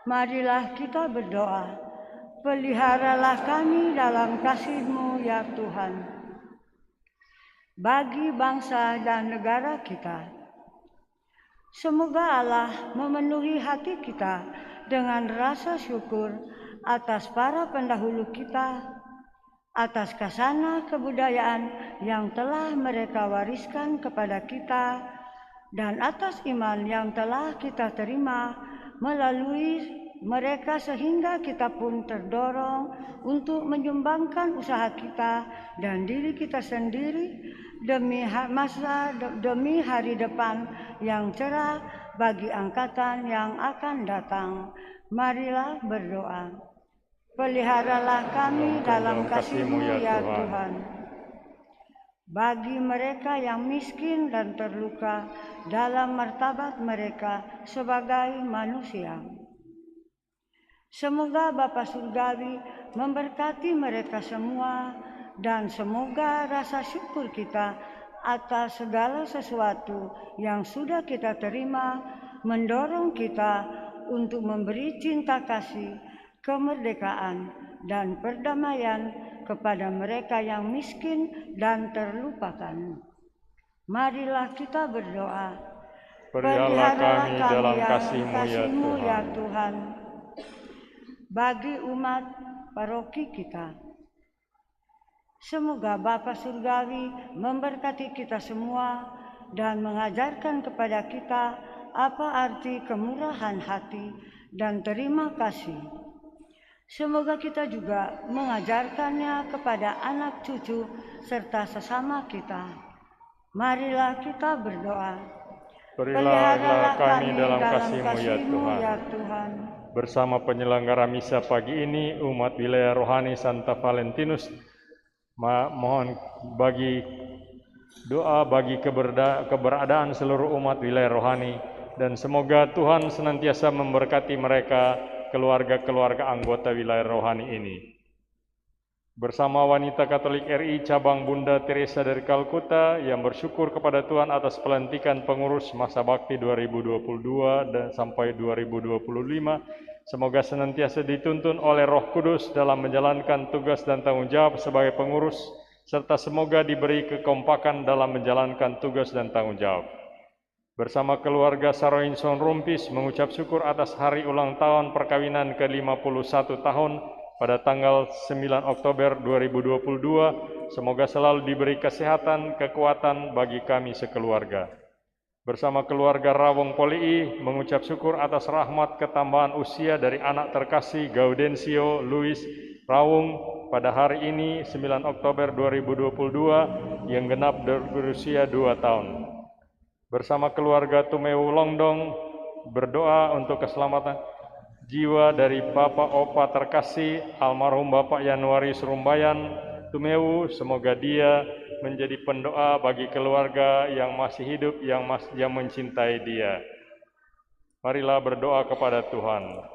Marilah kita berdoa. Peliharalah kami dalam kasih-Mu ya Tuhan. Bagi bangsa dan negara kita, semoga Allah memenuhi hati kita dengan rasa syukur atas para pendahulu kita, atas khazanah kebudayaan yang telah mereka wariskan kepada kita, dan atas iman yang telah kita terima melalui mereka sehingga kita pun terdorong untuk menyumbangkan usaha kita dan diri kita sendiri demi hari depan yang cerah bagi angkatan yang akan datang. Marilah berdoa. Peliharalah kami dalam kasih-Mu ya Tuhan. Bagi mereka yang miskin dan terluka dalam martabat mereka sebagai manusia, semoga Bapa Surgawi memberkati mereka semua, dan semoga rasa syukur kita atas segala sesuatu yang sudah kita terima mendorong kita untuk memberi cinta kasih, kemerdekaan, dan perdamaian kepada mereka yang miskin dan terlupakan. Marilah kita berdoa. Peliharalah kami dalam kasih-Mu ya Tuhan. Bagi umat paroki kita, semoga Bapa Surgawi memberkati kita semua dan mengajarkan kepada kita apa arti kemurahan hati dan terima kasih. Semoga kita juga mengajarkannya kepada anak cucu serta sesama kita. Marilah kita berdoa. Peliharalah kami dalam kasih-Mu ya Tuhan. Bersama penyelenggara misa pagi ini, umat wilayah rohani Santa Valentinus mohon bagi doa bagi keberadaan seluruh umat wilayah rohani, dan semoga Tuhan senantiasa memberkati mereka, keluarga-keluarga anggota wilayah rohani ini. Bersama wanita Katolik RI cabang Bunda Teresa dari Kalkuta yang bersyukur kepada Tuhan atas pelantikan pengurus masa bakti 2022 dan sampai 2025, semoga senantiasa dituntun oleh Roh Kudus dalam menjalankan tugas dan tanggung jawab sebagai pengurus, serta semoga diberi kekompakan dalam menjalankan tugas dan tanggung jawab. Bersama keluarga Saroinson Rumpis mengucap syukur atas hari ulang tahun perkawinan ke-51 tahun pada tanggal 9 Oktober 2022, semoga selalu diberi kesehatan, kekuatan bagi kami sekeluarga. Bersama keluarga Rawong Polii mengucap syukur atas rahmat ketambahan usia dari anak terkasih Gaudensio Louis Rawung pada hari ini 9 Oktober 2022 yang genap berusia 2 tahun. Bersama keluarga Tumeu Longdong berdoa untuk keselamatan jiwa dari Bapak Opa terkasih almarhum Bapak Januari Surumbayan Tumeu, semoga dia menjadi pendoa bagi keluarga yang masih hidup, yang mencintai dia. Marilah berdoa kepada Tuhan.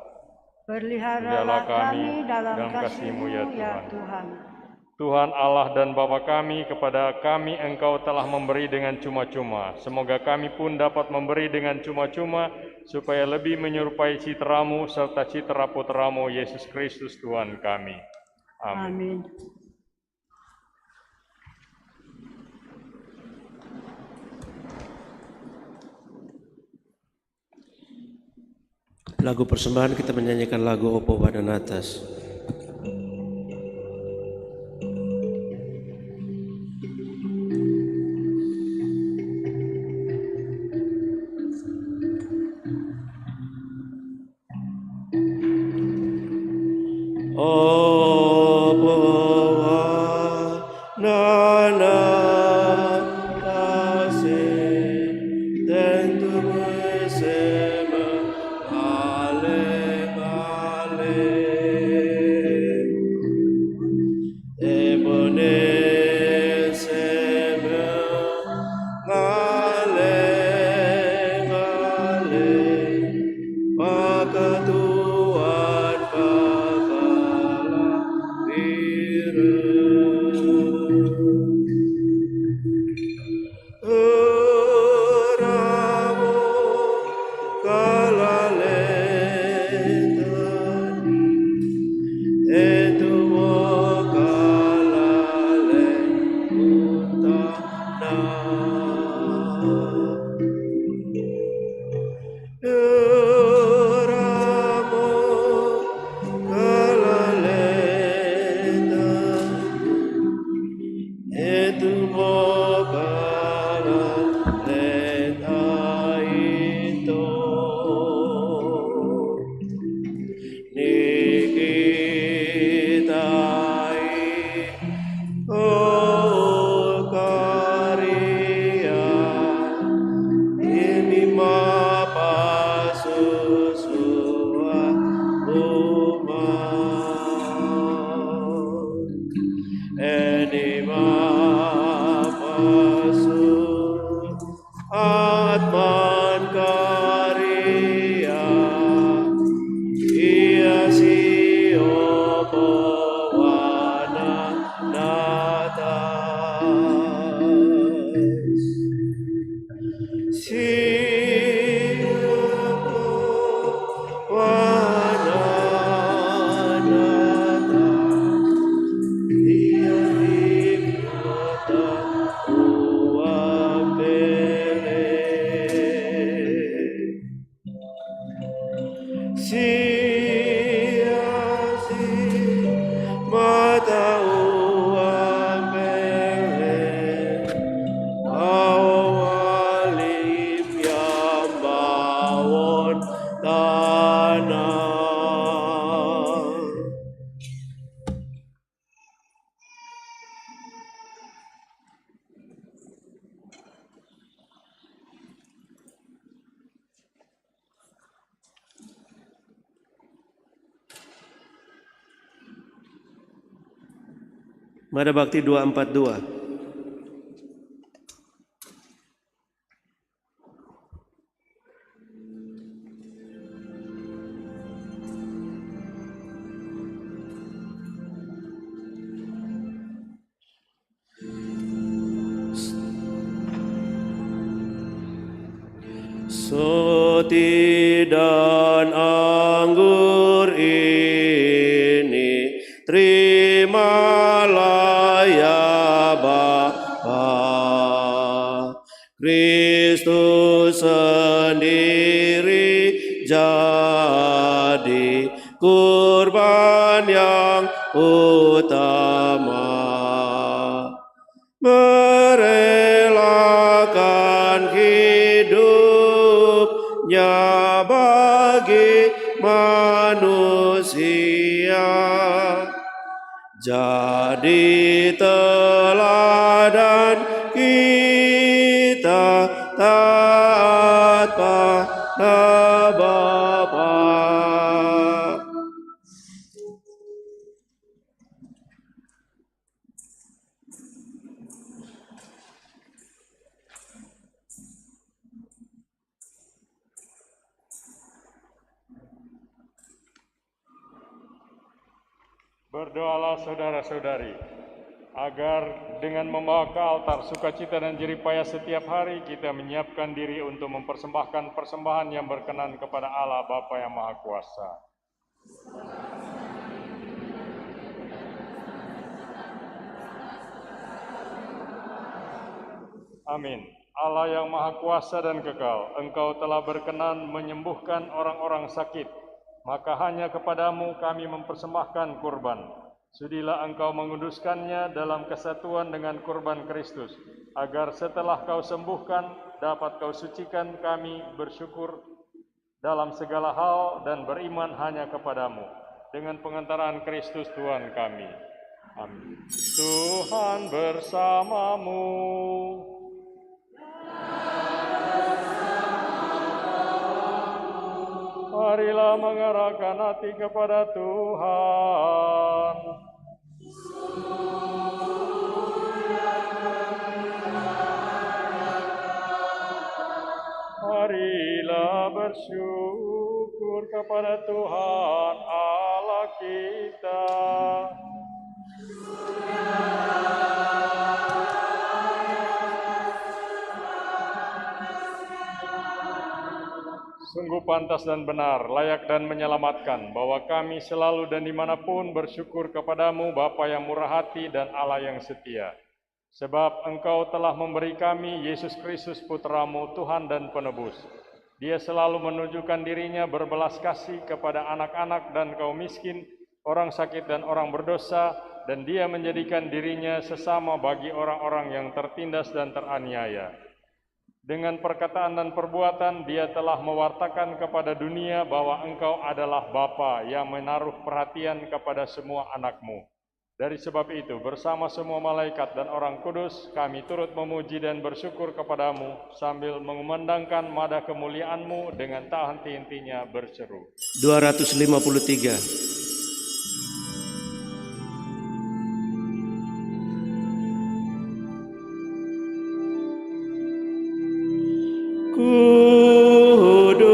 Peliharalah kami dalam kasih-Mu ya Tuhan. Tuhan Allah dan Bapa kami, kepada kami Engkau telah memberi dengan cuma-cuma. Semoga kami pun dapat memberi dengan cuma-cuma, supaya lebih menyerupai citra-Mu serta citra Putra-Mu Yesus Kristus Tuhan kami. Amin. Lagu persembahan kita menyanyikan lagu Opo Badan Atas. Mada Bakti 242. roti dan anggur ini, terimalah ya Bapa. Kristus sendiri jadi kurban yang utama, merelakan hidupnya bagi manusia, jadi teladan kita taat pada Bapa. Berdoalah saudara-saudari, agar dengan membawa ke altar sukacita dan jeripaya setiap hari kita menyiapkan diri untuk mempersembahkan persembahan yang berkenan kepada Allah Bapa yang Maha Kuasa. Amin. Allah yang Maha Kuasa dan Kekal, Engkau telah berkenan menyembuhkan orang-orang sakit, maka hanya kepadamu kami mempersembahkan kurban. Sudilah Engkau menguduskannya dalam kesatuan dengan kurban Kristus, agar setelah Kau sembuhkan, dapat Kau sucikan kami bersyukur dalam segala hal dan beriman hanya kepadamu, dengan pengantaran Kristus Tuhan kami. Amin. Tuhan bersamamu. Marilah mengarahkan hati kepada Tuhan. Marilah bersyukur kepada Tuhan Allah kita. Sungguh pantas dan benar, layak dan menyelamatkan, bahwa kami selalu dan dimanapun bersyukur kepadamu, Bapa yang murah hati dan Allah yang setia. Sebab Engkau telah memberi kami Yesus Kristus Putramu, Tuhan dan Penebus. Dia selalu menunjukkan dirinya berbelas kasih kepada anak-anak dan kaum miskin, orang sakit dan orang berdosa, dan Dia menjadikan dirinya sesama bagi orang-orang yang tertindas dan teraniaya. Dengan perkataan dan perbuatan, Dia telah mewartakan kepada dunia bahwa Engkau adalah Bapa yang menaruh perhatian kepada semua anak-Mu. Dari sebab itu, bersama semua malaikat dan orang kudus, kami turut memuji dan bersyukur kepadamu, sambil mengumandangkan madah kemuliaan-Mu dengan tak henti-hentinya berseru. 253. Kudus,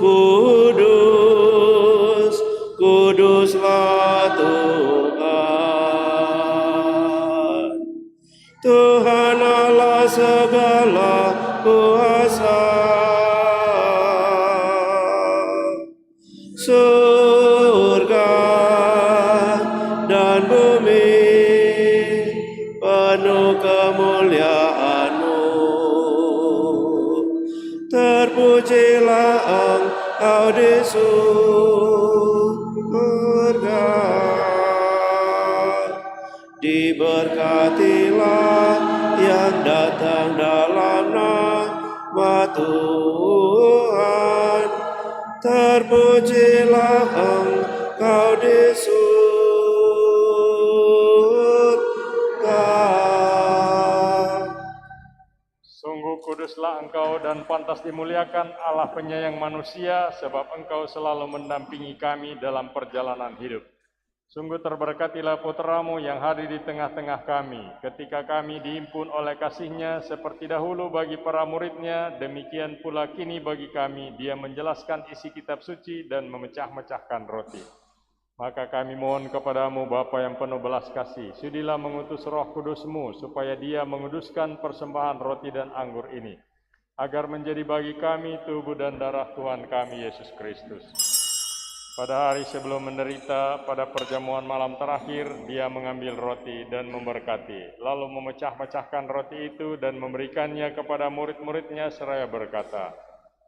kudus, kuduslah Tuhan, Tuhan Allah segala kuasa. Surga dan bumi penuh kemuliaan-Mu. Terpujilah Engkau di surga, diberkatilah yang datang dalam nama Tuhan. Terpujilah Engkau di surga. Sungguh kuduslah Engkau dan pantas dimuliakan Allah penyayang manusia, sebab Engkau selalu mendampingi kami dalam perjalanan hidup. Sungguh terberkatilah Putra-Mu yang hadir di tengah-tengah kami, ketika kami dihimpun oleh kasih-Nya seperti dahulu bagi para murid-Nya, demikian pula kini bagi kami Dia menjelaskan isi kitab suci dan memecah-mecahkan roti. Maka kami mohon kepadamu Bapa yang penuh belas kasih, sudilah mengutus Roh Kudus-Mu supaya Dia menguduskan persembahan roti dan anggur ini, agar menjadi bagi kami tubuh dan darah Tuhan kami Yesus Kristus. Pada hari sebelum menderita, pada perjamuan malam terakhir, dia mengambil roti dan memberkati, lalu memecah-mecahkan roti itu dan memberikannya kepada murid-muridnya seraya berkata,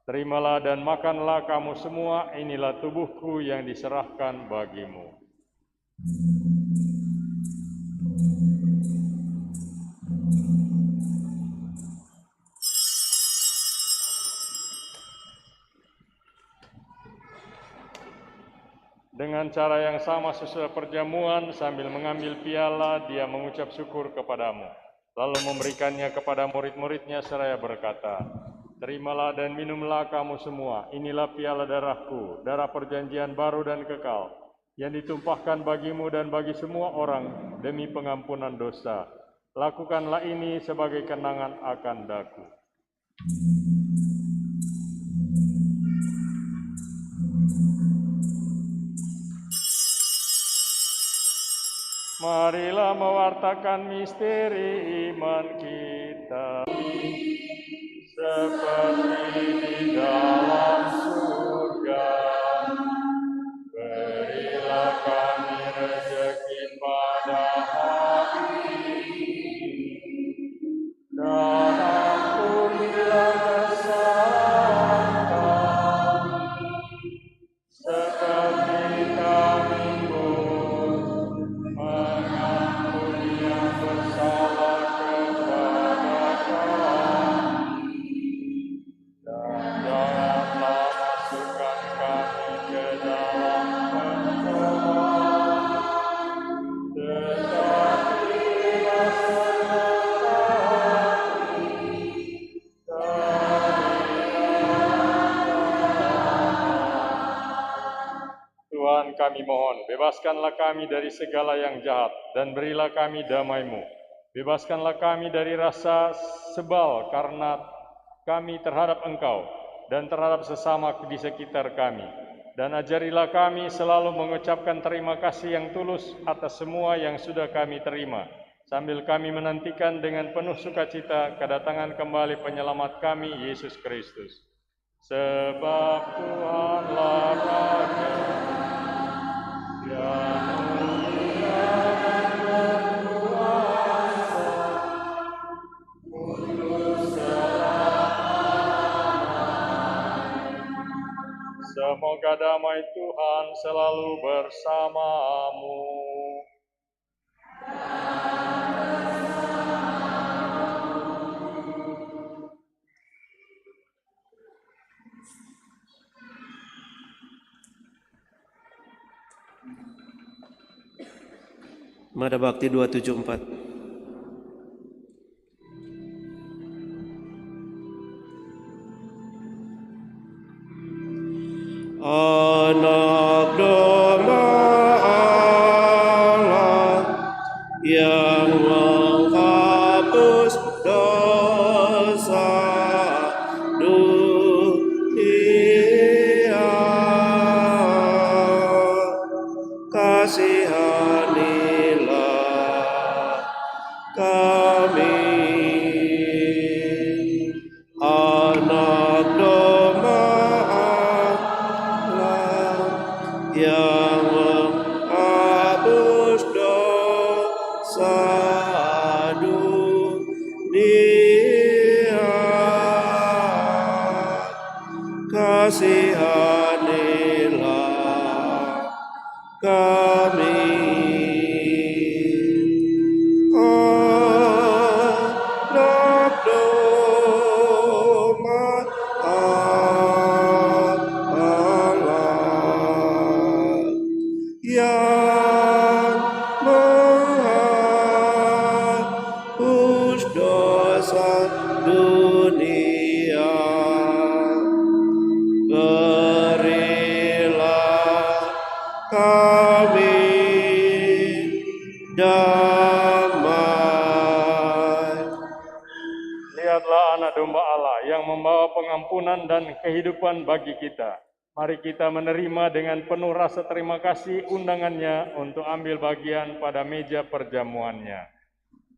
"Terimalah dan makanlah kamu semua, inilah tubuhku yang diserahkan bagimu." Dengan cara yang sama sesudah perjamuan, sambil mengambil piala, dia mengucap syukur kepadamu, lalu memberikannya kepada murid-muridnya seraya berkata, "Terimalah dan minumlah kamu semua, inilah piala darahku, darah perjanjian baru dan kekal, yang ditumpahkan bagimu dan bagi semua orang demi pengampunan dosa. Lakukanlah ini sebagai kenangan akan daku." Marilah mewartakan misteri iman kita, seperti di dalam surga. Berilah kami rezeki pada hari ini, dan ampunilah kesalahan kami, seperti kami pun mengampuni yang bersalah kepada kami. Dan janganlah masukkan kami ke dalam pencobaan, tetapi selamatkanlah kami dari Tuhan, kami mohon, bebaskanlah kami dari segala yang jahat, dan berilah kami damai-Mu. Bebaskanlah kami dari rasa sebal karena kami terhadap Engkau, dan terhadap sesama di sekitar kami. Dan ajarilah kami selalu mengucapkan terima kasih yang tulus atas semua yang sudah kami terima, sambil kami menantikan dengan penuh sukacita kedatangan kembali penyelamat kami, Yesus Kristus. Sebab Tuhanlah Raja, yang mulia dan berkuasa untuk selamanya. Semoga damai Tuhan selalu bersamamu. Mada Bakti 274. Anak domba Allah yang menghapus dosa dunia, kasihanilah kami. Anak domba Allah yang menghapus dosa dunia, kasihanilah kami. Anak domba Allah yang menghapus dosa dunia, berilah kami damai. Lihatlah anak domba Allah yang membawa pengampunan dan kehidupan bagi kita. Mari kita menerima dengan penuh rasa terima kasih undangannya untuk ambil bagian pada meja perjamuannya.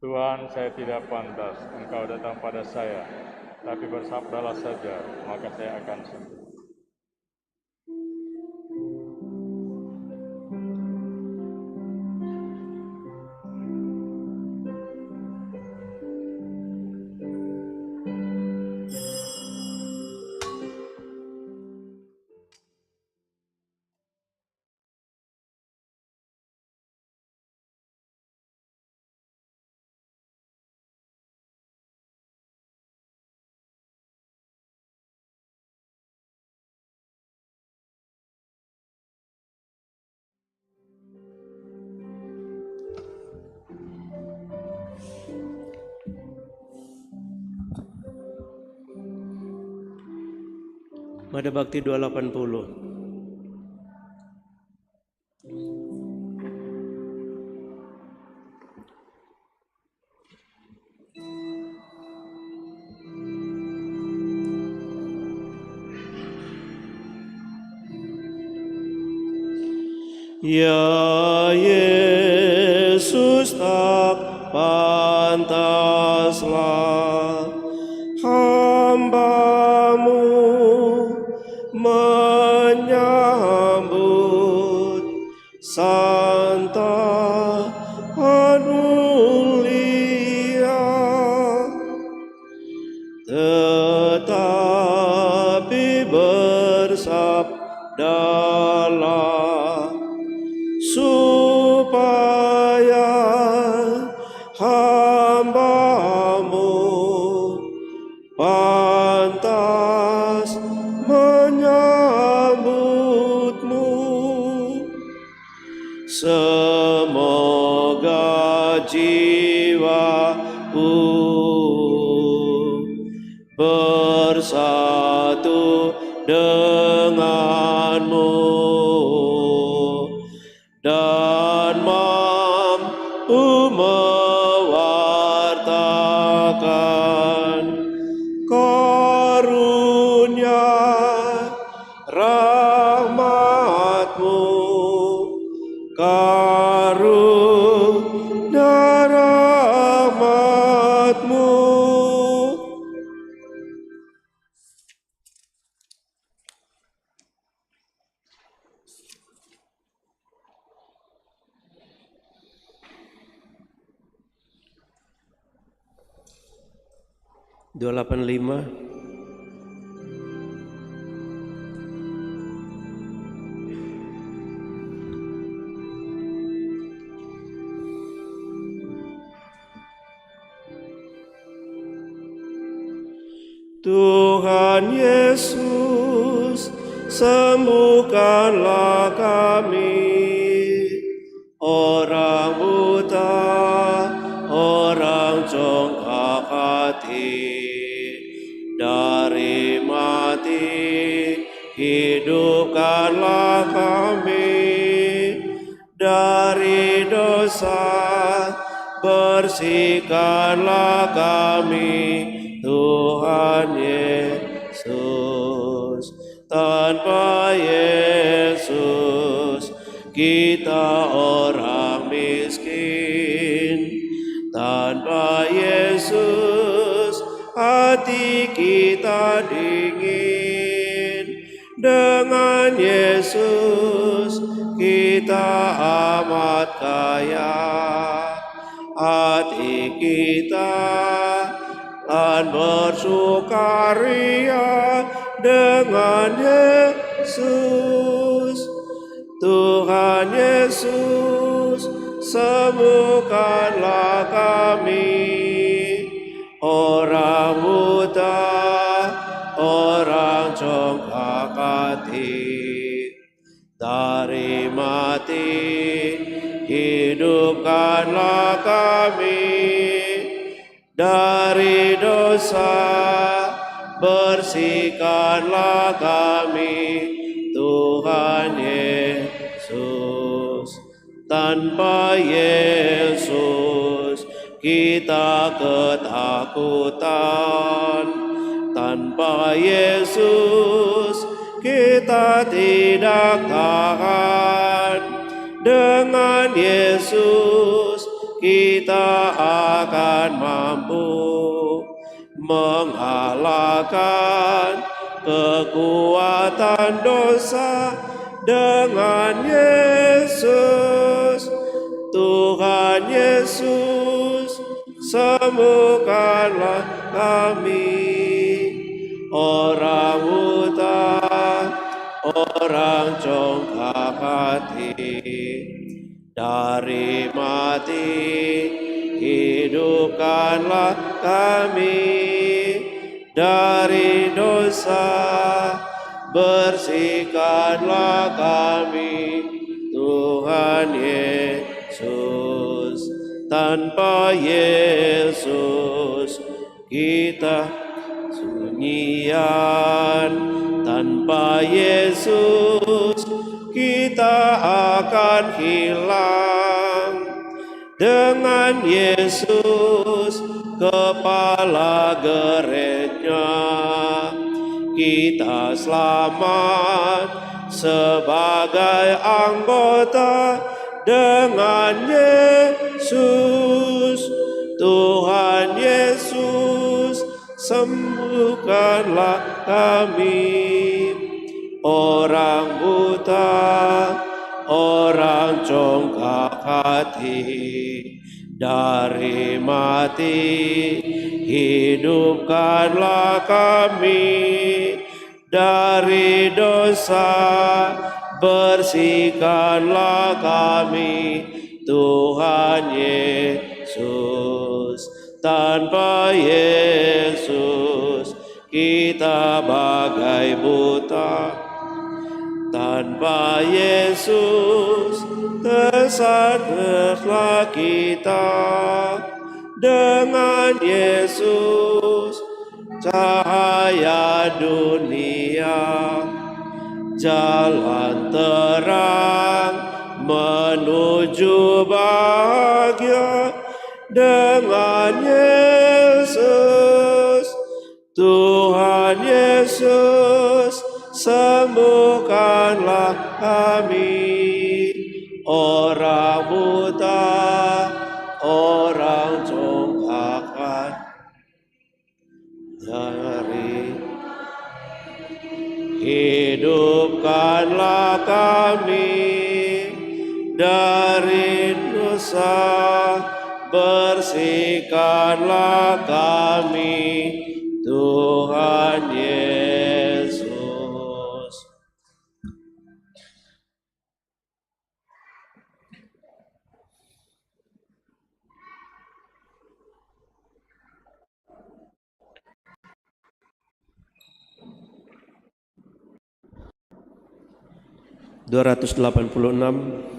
Tuhan, saya tidak pantas Engkau datang pada saya, tapi bersabdalah saja, maka saya akan sembuh. Mada Bakti 280. Ya Yesus, tak pantaslah hamba-Mu menyambut Santa Anulia, tetapi bersabdalah supaya hamba-Mu pantas menyambut-Mu. Semoga jiwaku bersatu dengan-Mu dan mampu mewartakan karunia rahmat-Mu, karunia rahmat-Mu. Dua 85. Tuhan Yesus, sembuhkanlah kami, orang buta, orang congkak hati, dari mati, hidupkanlah kami, dari dosa, bersihkanlah kami, Tuhan Yesus. Tanpa Yesus kita orang miskin, tanpa Yesus hati kita dingin, dengan Yesus kita amat kaya, hati kita dan bersukaria dengan Yesus. Tuhan Yesus, sembuhkanlah kami, orang buta, orang congkak hati, dari mati, hidupkanlah kami, dari dosa, bersihkanlah kami, Tuhan Yesus. Tanpa Yesus kita ketakutan, tanpa Yesus kita tidak tahan, dengan Yesus kita akan mampu mengalahkan kekuatan dosa dengan Yesus. Tuhan Yesus, sembuhkanlah kami. Orang buta, orang congkak hati, dari mati hidupkanlah kami. Dari dosa bersihkanlah kami. Tuhan Yesus, tanpa Yesus kita sunyian. Tanpa Yesus kita akan hilang. Dengan Yesus kepala gereja, kita selamat sebagai anggota. Dengan Yesus, Tuhan Yesus, sembuhkanlah kami. Orang buta, orang congkak hati, dari mati hidupkanlah kami. Dari dosa bersihkanlah kami. Tuhan Yesus, tanpa Yesus kita bagai buta. Tanpa Yesus tersadarlah kita. Dengan Yesus cahaya dunia, jalan terang menuju bahagia. Dengan Yesus, Tuhan Yesus, sembuhkanlah kami. Orang buta, orang congkak dari hidupkanlah kami. Dari dosa bersihkanlah kami. Tuhan Yesus. (286)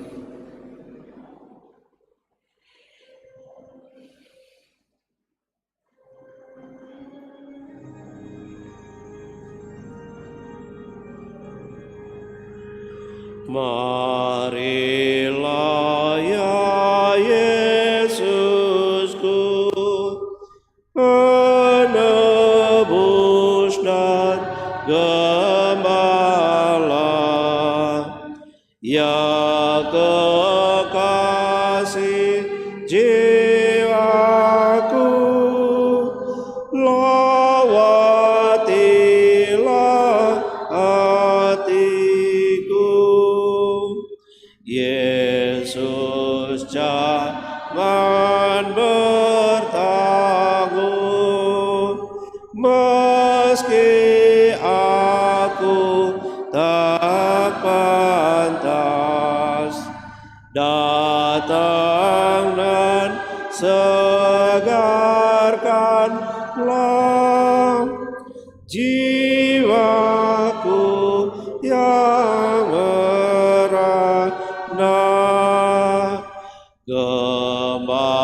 Marilah ya Yesusku, penebus dan gembala, ya kekasih jiwaku, lawatilah hatiku. Yesus, jangan bertanggung, meski aku tak pantas. Datang dan segarkanlah jiwaku yang merana. Gembala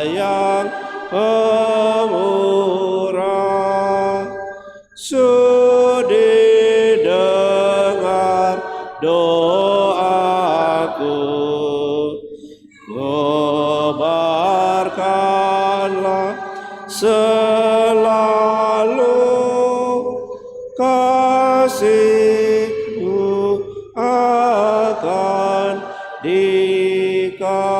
yang pemurah, sudi dengar doaku. Kobarkanlah selalu kasih-Mu akan dikau.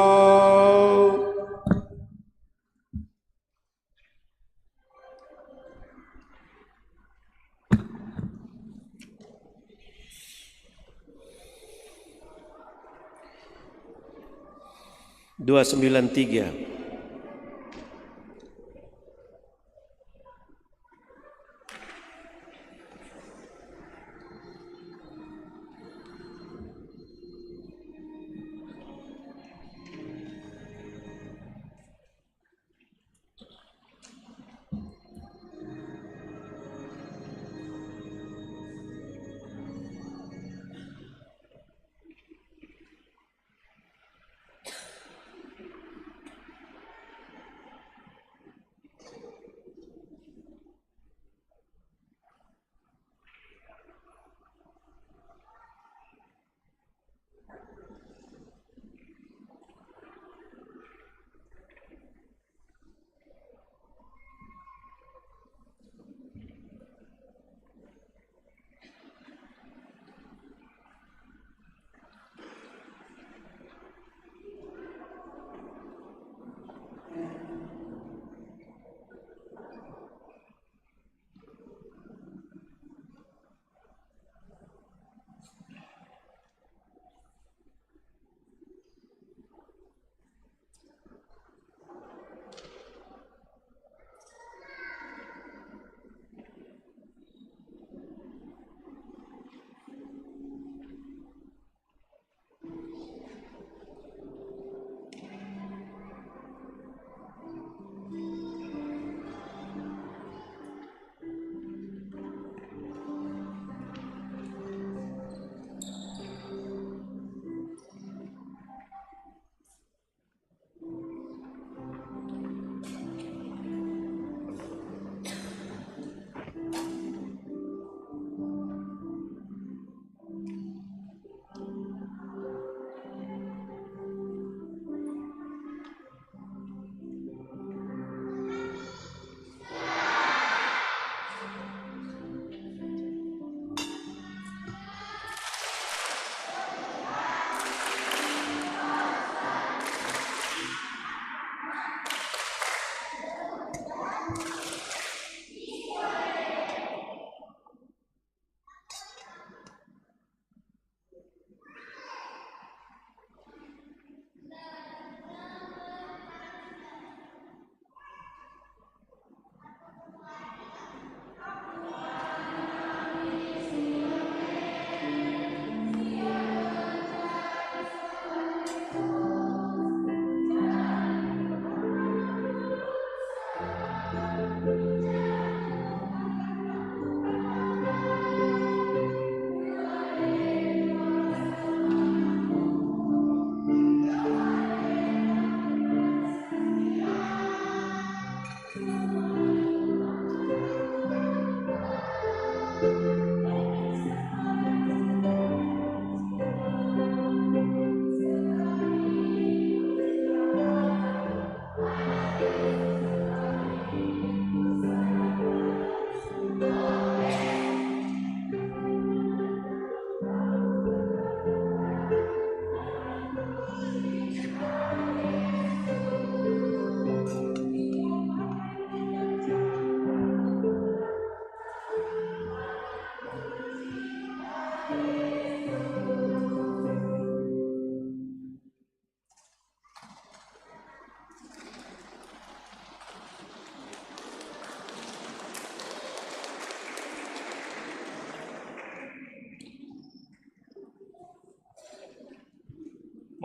293.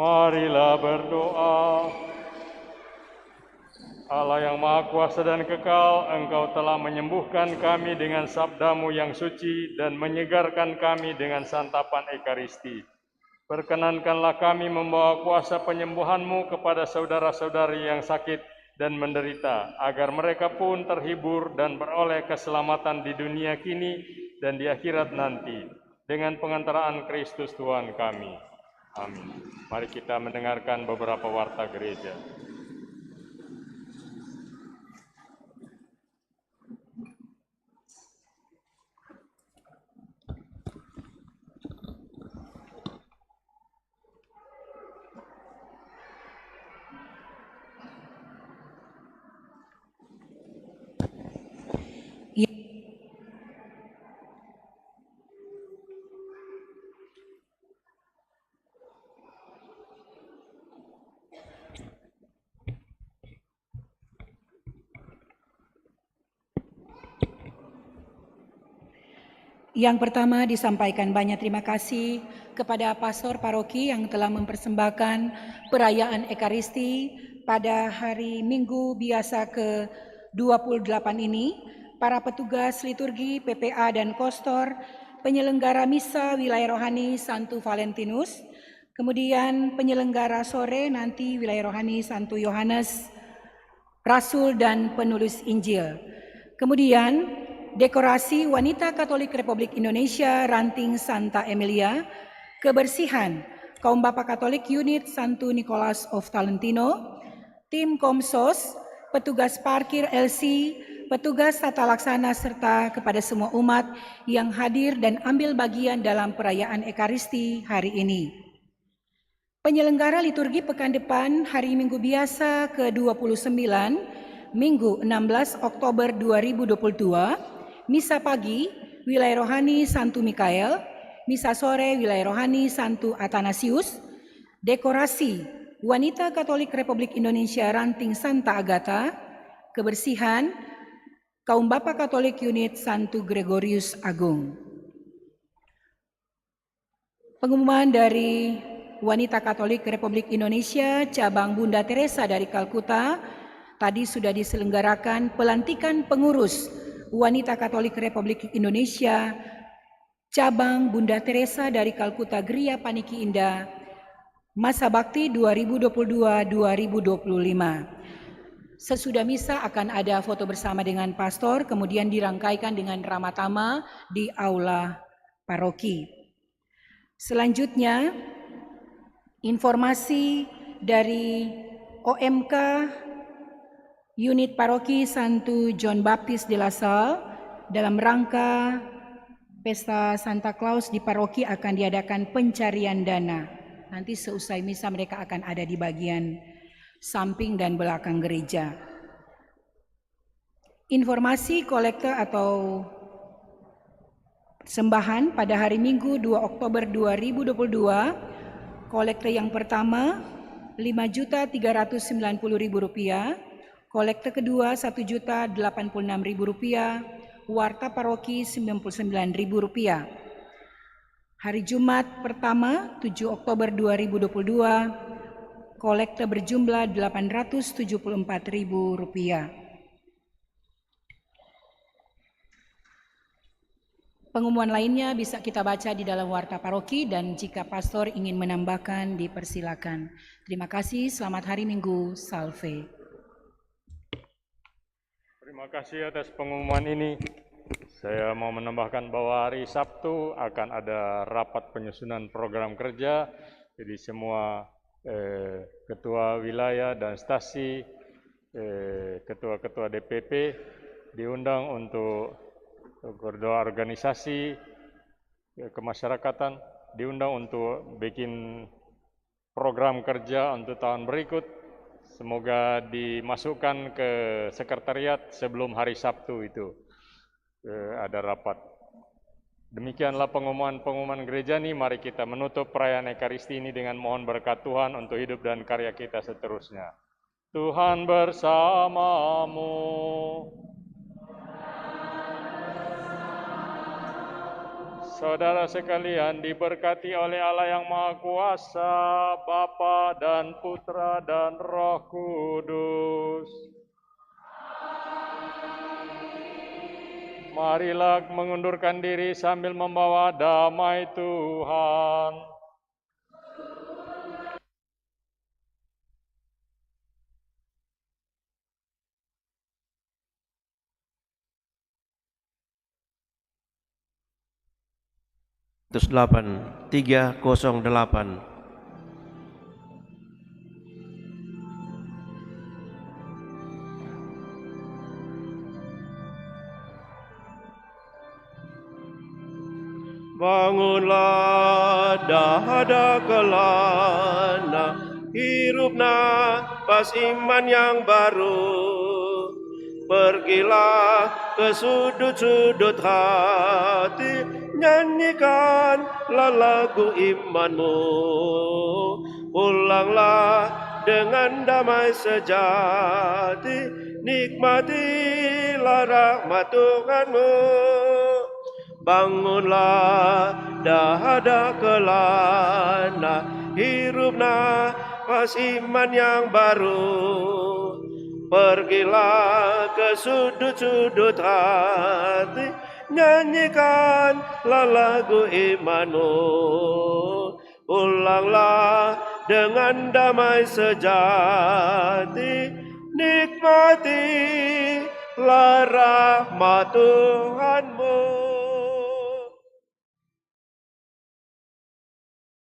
Marilah berdoa. Allah yang Maha Kuasa dan Kekal, Engkau telah menyembuhkan kami dengan sabda-Mu yang suci dan menyegarkan kami dengan santapan Ekaristi. Perkenankanlah kami membawa kuasa penyembuhan-Mu kepada saudara-saudari yang sakit dan menderita, agar mereka pun terhibur dan beroleh keselamatan di dunia kini dan di akhirat nanti, dengan pengantaraan Kristus Tuhan kami. Amin. Mari kita mendengarkan beberapa warta gereja. Yang pertama disampaikan banyak terima kasih kepada pastor paroki yang telah mempersembahkan perayaan Ekaristi pada hari Minggu biasa ke-28 ini, para petugas liturgi, PPA dan Kostor, penyelenggara misa wilayah rohani Santo Valentinus, kemudian penyelenggara sore nanti wilayah rohani Santo Yohanes, Rasul dan penulis Injil. Kemudian dekorasi Wanita Katolik Republik Indonesia Ranting Santa Emilia, kebersihan Kaum Bapak Katolik Unit Santo Nicholas of Tolentino, tim Komsos, petugas parkir LC, petugas tata laksana serta kepada semua umat yang hadir dan ambil bagian dalam perayaan Ekaristi hari ini. Penyelenggara liturgi pekan depan hari Minggu biasa ke-29, Minggu 16 Oktober 2022, misa pagi wilayah rohani Santo Mikael, misa sore wilayah rohani Santo Athanasius, dekorasi Wanita Katolik Republik Indonesia Ranting Santa Agatha, kebersihan Kaum Bapak Katolik Unit Santo Gregorius Agung. Pengumuman dari Wanita Katolik Republik Indonesia cabang Bunda Teresa dari Kalkuta, tadi sudah diselenggarakan pelantikan pengurus Wanita Katolik Republik Indonesia cabang Bunda Teresa dari Kalkuta Gria Paniki Indah, masa bakti 2022-2025. Sesudah misa akan ada foto bersama dengan pastor, kemudian dirangkaikan dengan ramatama di aula paroki. Selanjutnya, informasi dari OMK Unit Paroki Santo John Baptist de la Salle dalam rangka Pesta Santa Claus di paroki akan diadakan pencarian dana. Nanti seusai misa mereka akan ada di bagian samping dan belakang gereja. Informasi kolekte atau sembahan pada hari Minggu 2 Oktober 2022, kolekte yang pertama Rp5.390.000, kolekte kedua Rp1.086.000, warta paroki Rp99.000. Hari Jumat pertama 7 Oktober 2022, kolekte berjumlah Rp874.000. Pengumuman lainnya bisa kita baca di dalam warta paroki dan jika pastor ingin menambahkan dipersilakan. Terima kasih, selamat hari Minggu, salve. Terima kasih atas pengumuman ini. Saya mau menambahkan bahwa hari Sabtu akan ada rapat penyusunan program kerja. Jadi semua ketua wilayah dan stasi, ketua-ketua DPP diundang untuk berdoa organisasi kemasyarakatan, diundang untuk bikin program kerja untuk tahun berikut. Semoga dimasukkan ke sekretariat sebelum hari Sabtu itu ada rapat. Demikianlah pengumuman gereja ini. Mari kita menutup perayaan Ekaristi ini dengan mohon berkat Tuhan untuk hidup dan karya kita seterusnya. Tuhan bersamamu. Saudara sekalian diberkati oleh Allah yang Maha Kuasa, Bapa dan Putra dan Roh Kudus. Marilah mengundurkan diri sambil membawa damai Tuhan. Terus 308. Bangunlah dahada kelana, hirupna pas iman yang baru. Pergilah ke sudut-sudut hati, nyanyikanlah lagu imanmu. Pulanglah dengan damai sejati, nikmatilah rahmat Tuhanmu. bangunlah dahada kelana, hirupna pas iman yang baru. Pergilah ke sudut-sudut hati, nyanyikanlah lagu imanmu. Ulanglah dengan damai sejati, nikmatilah rahmat Tuhanmu.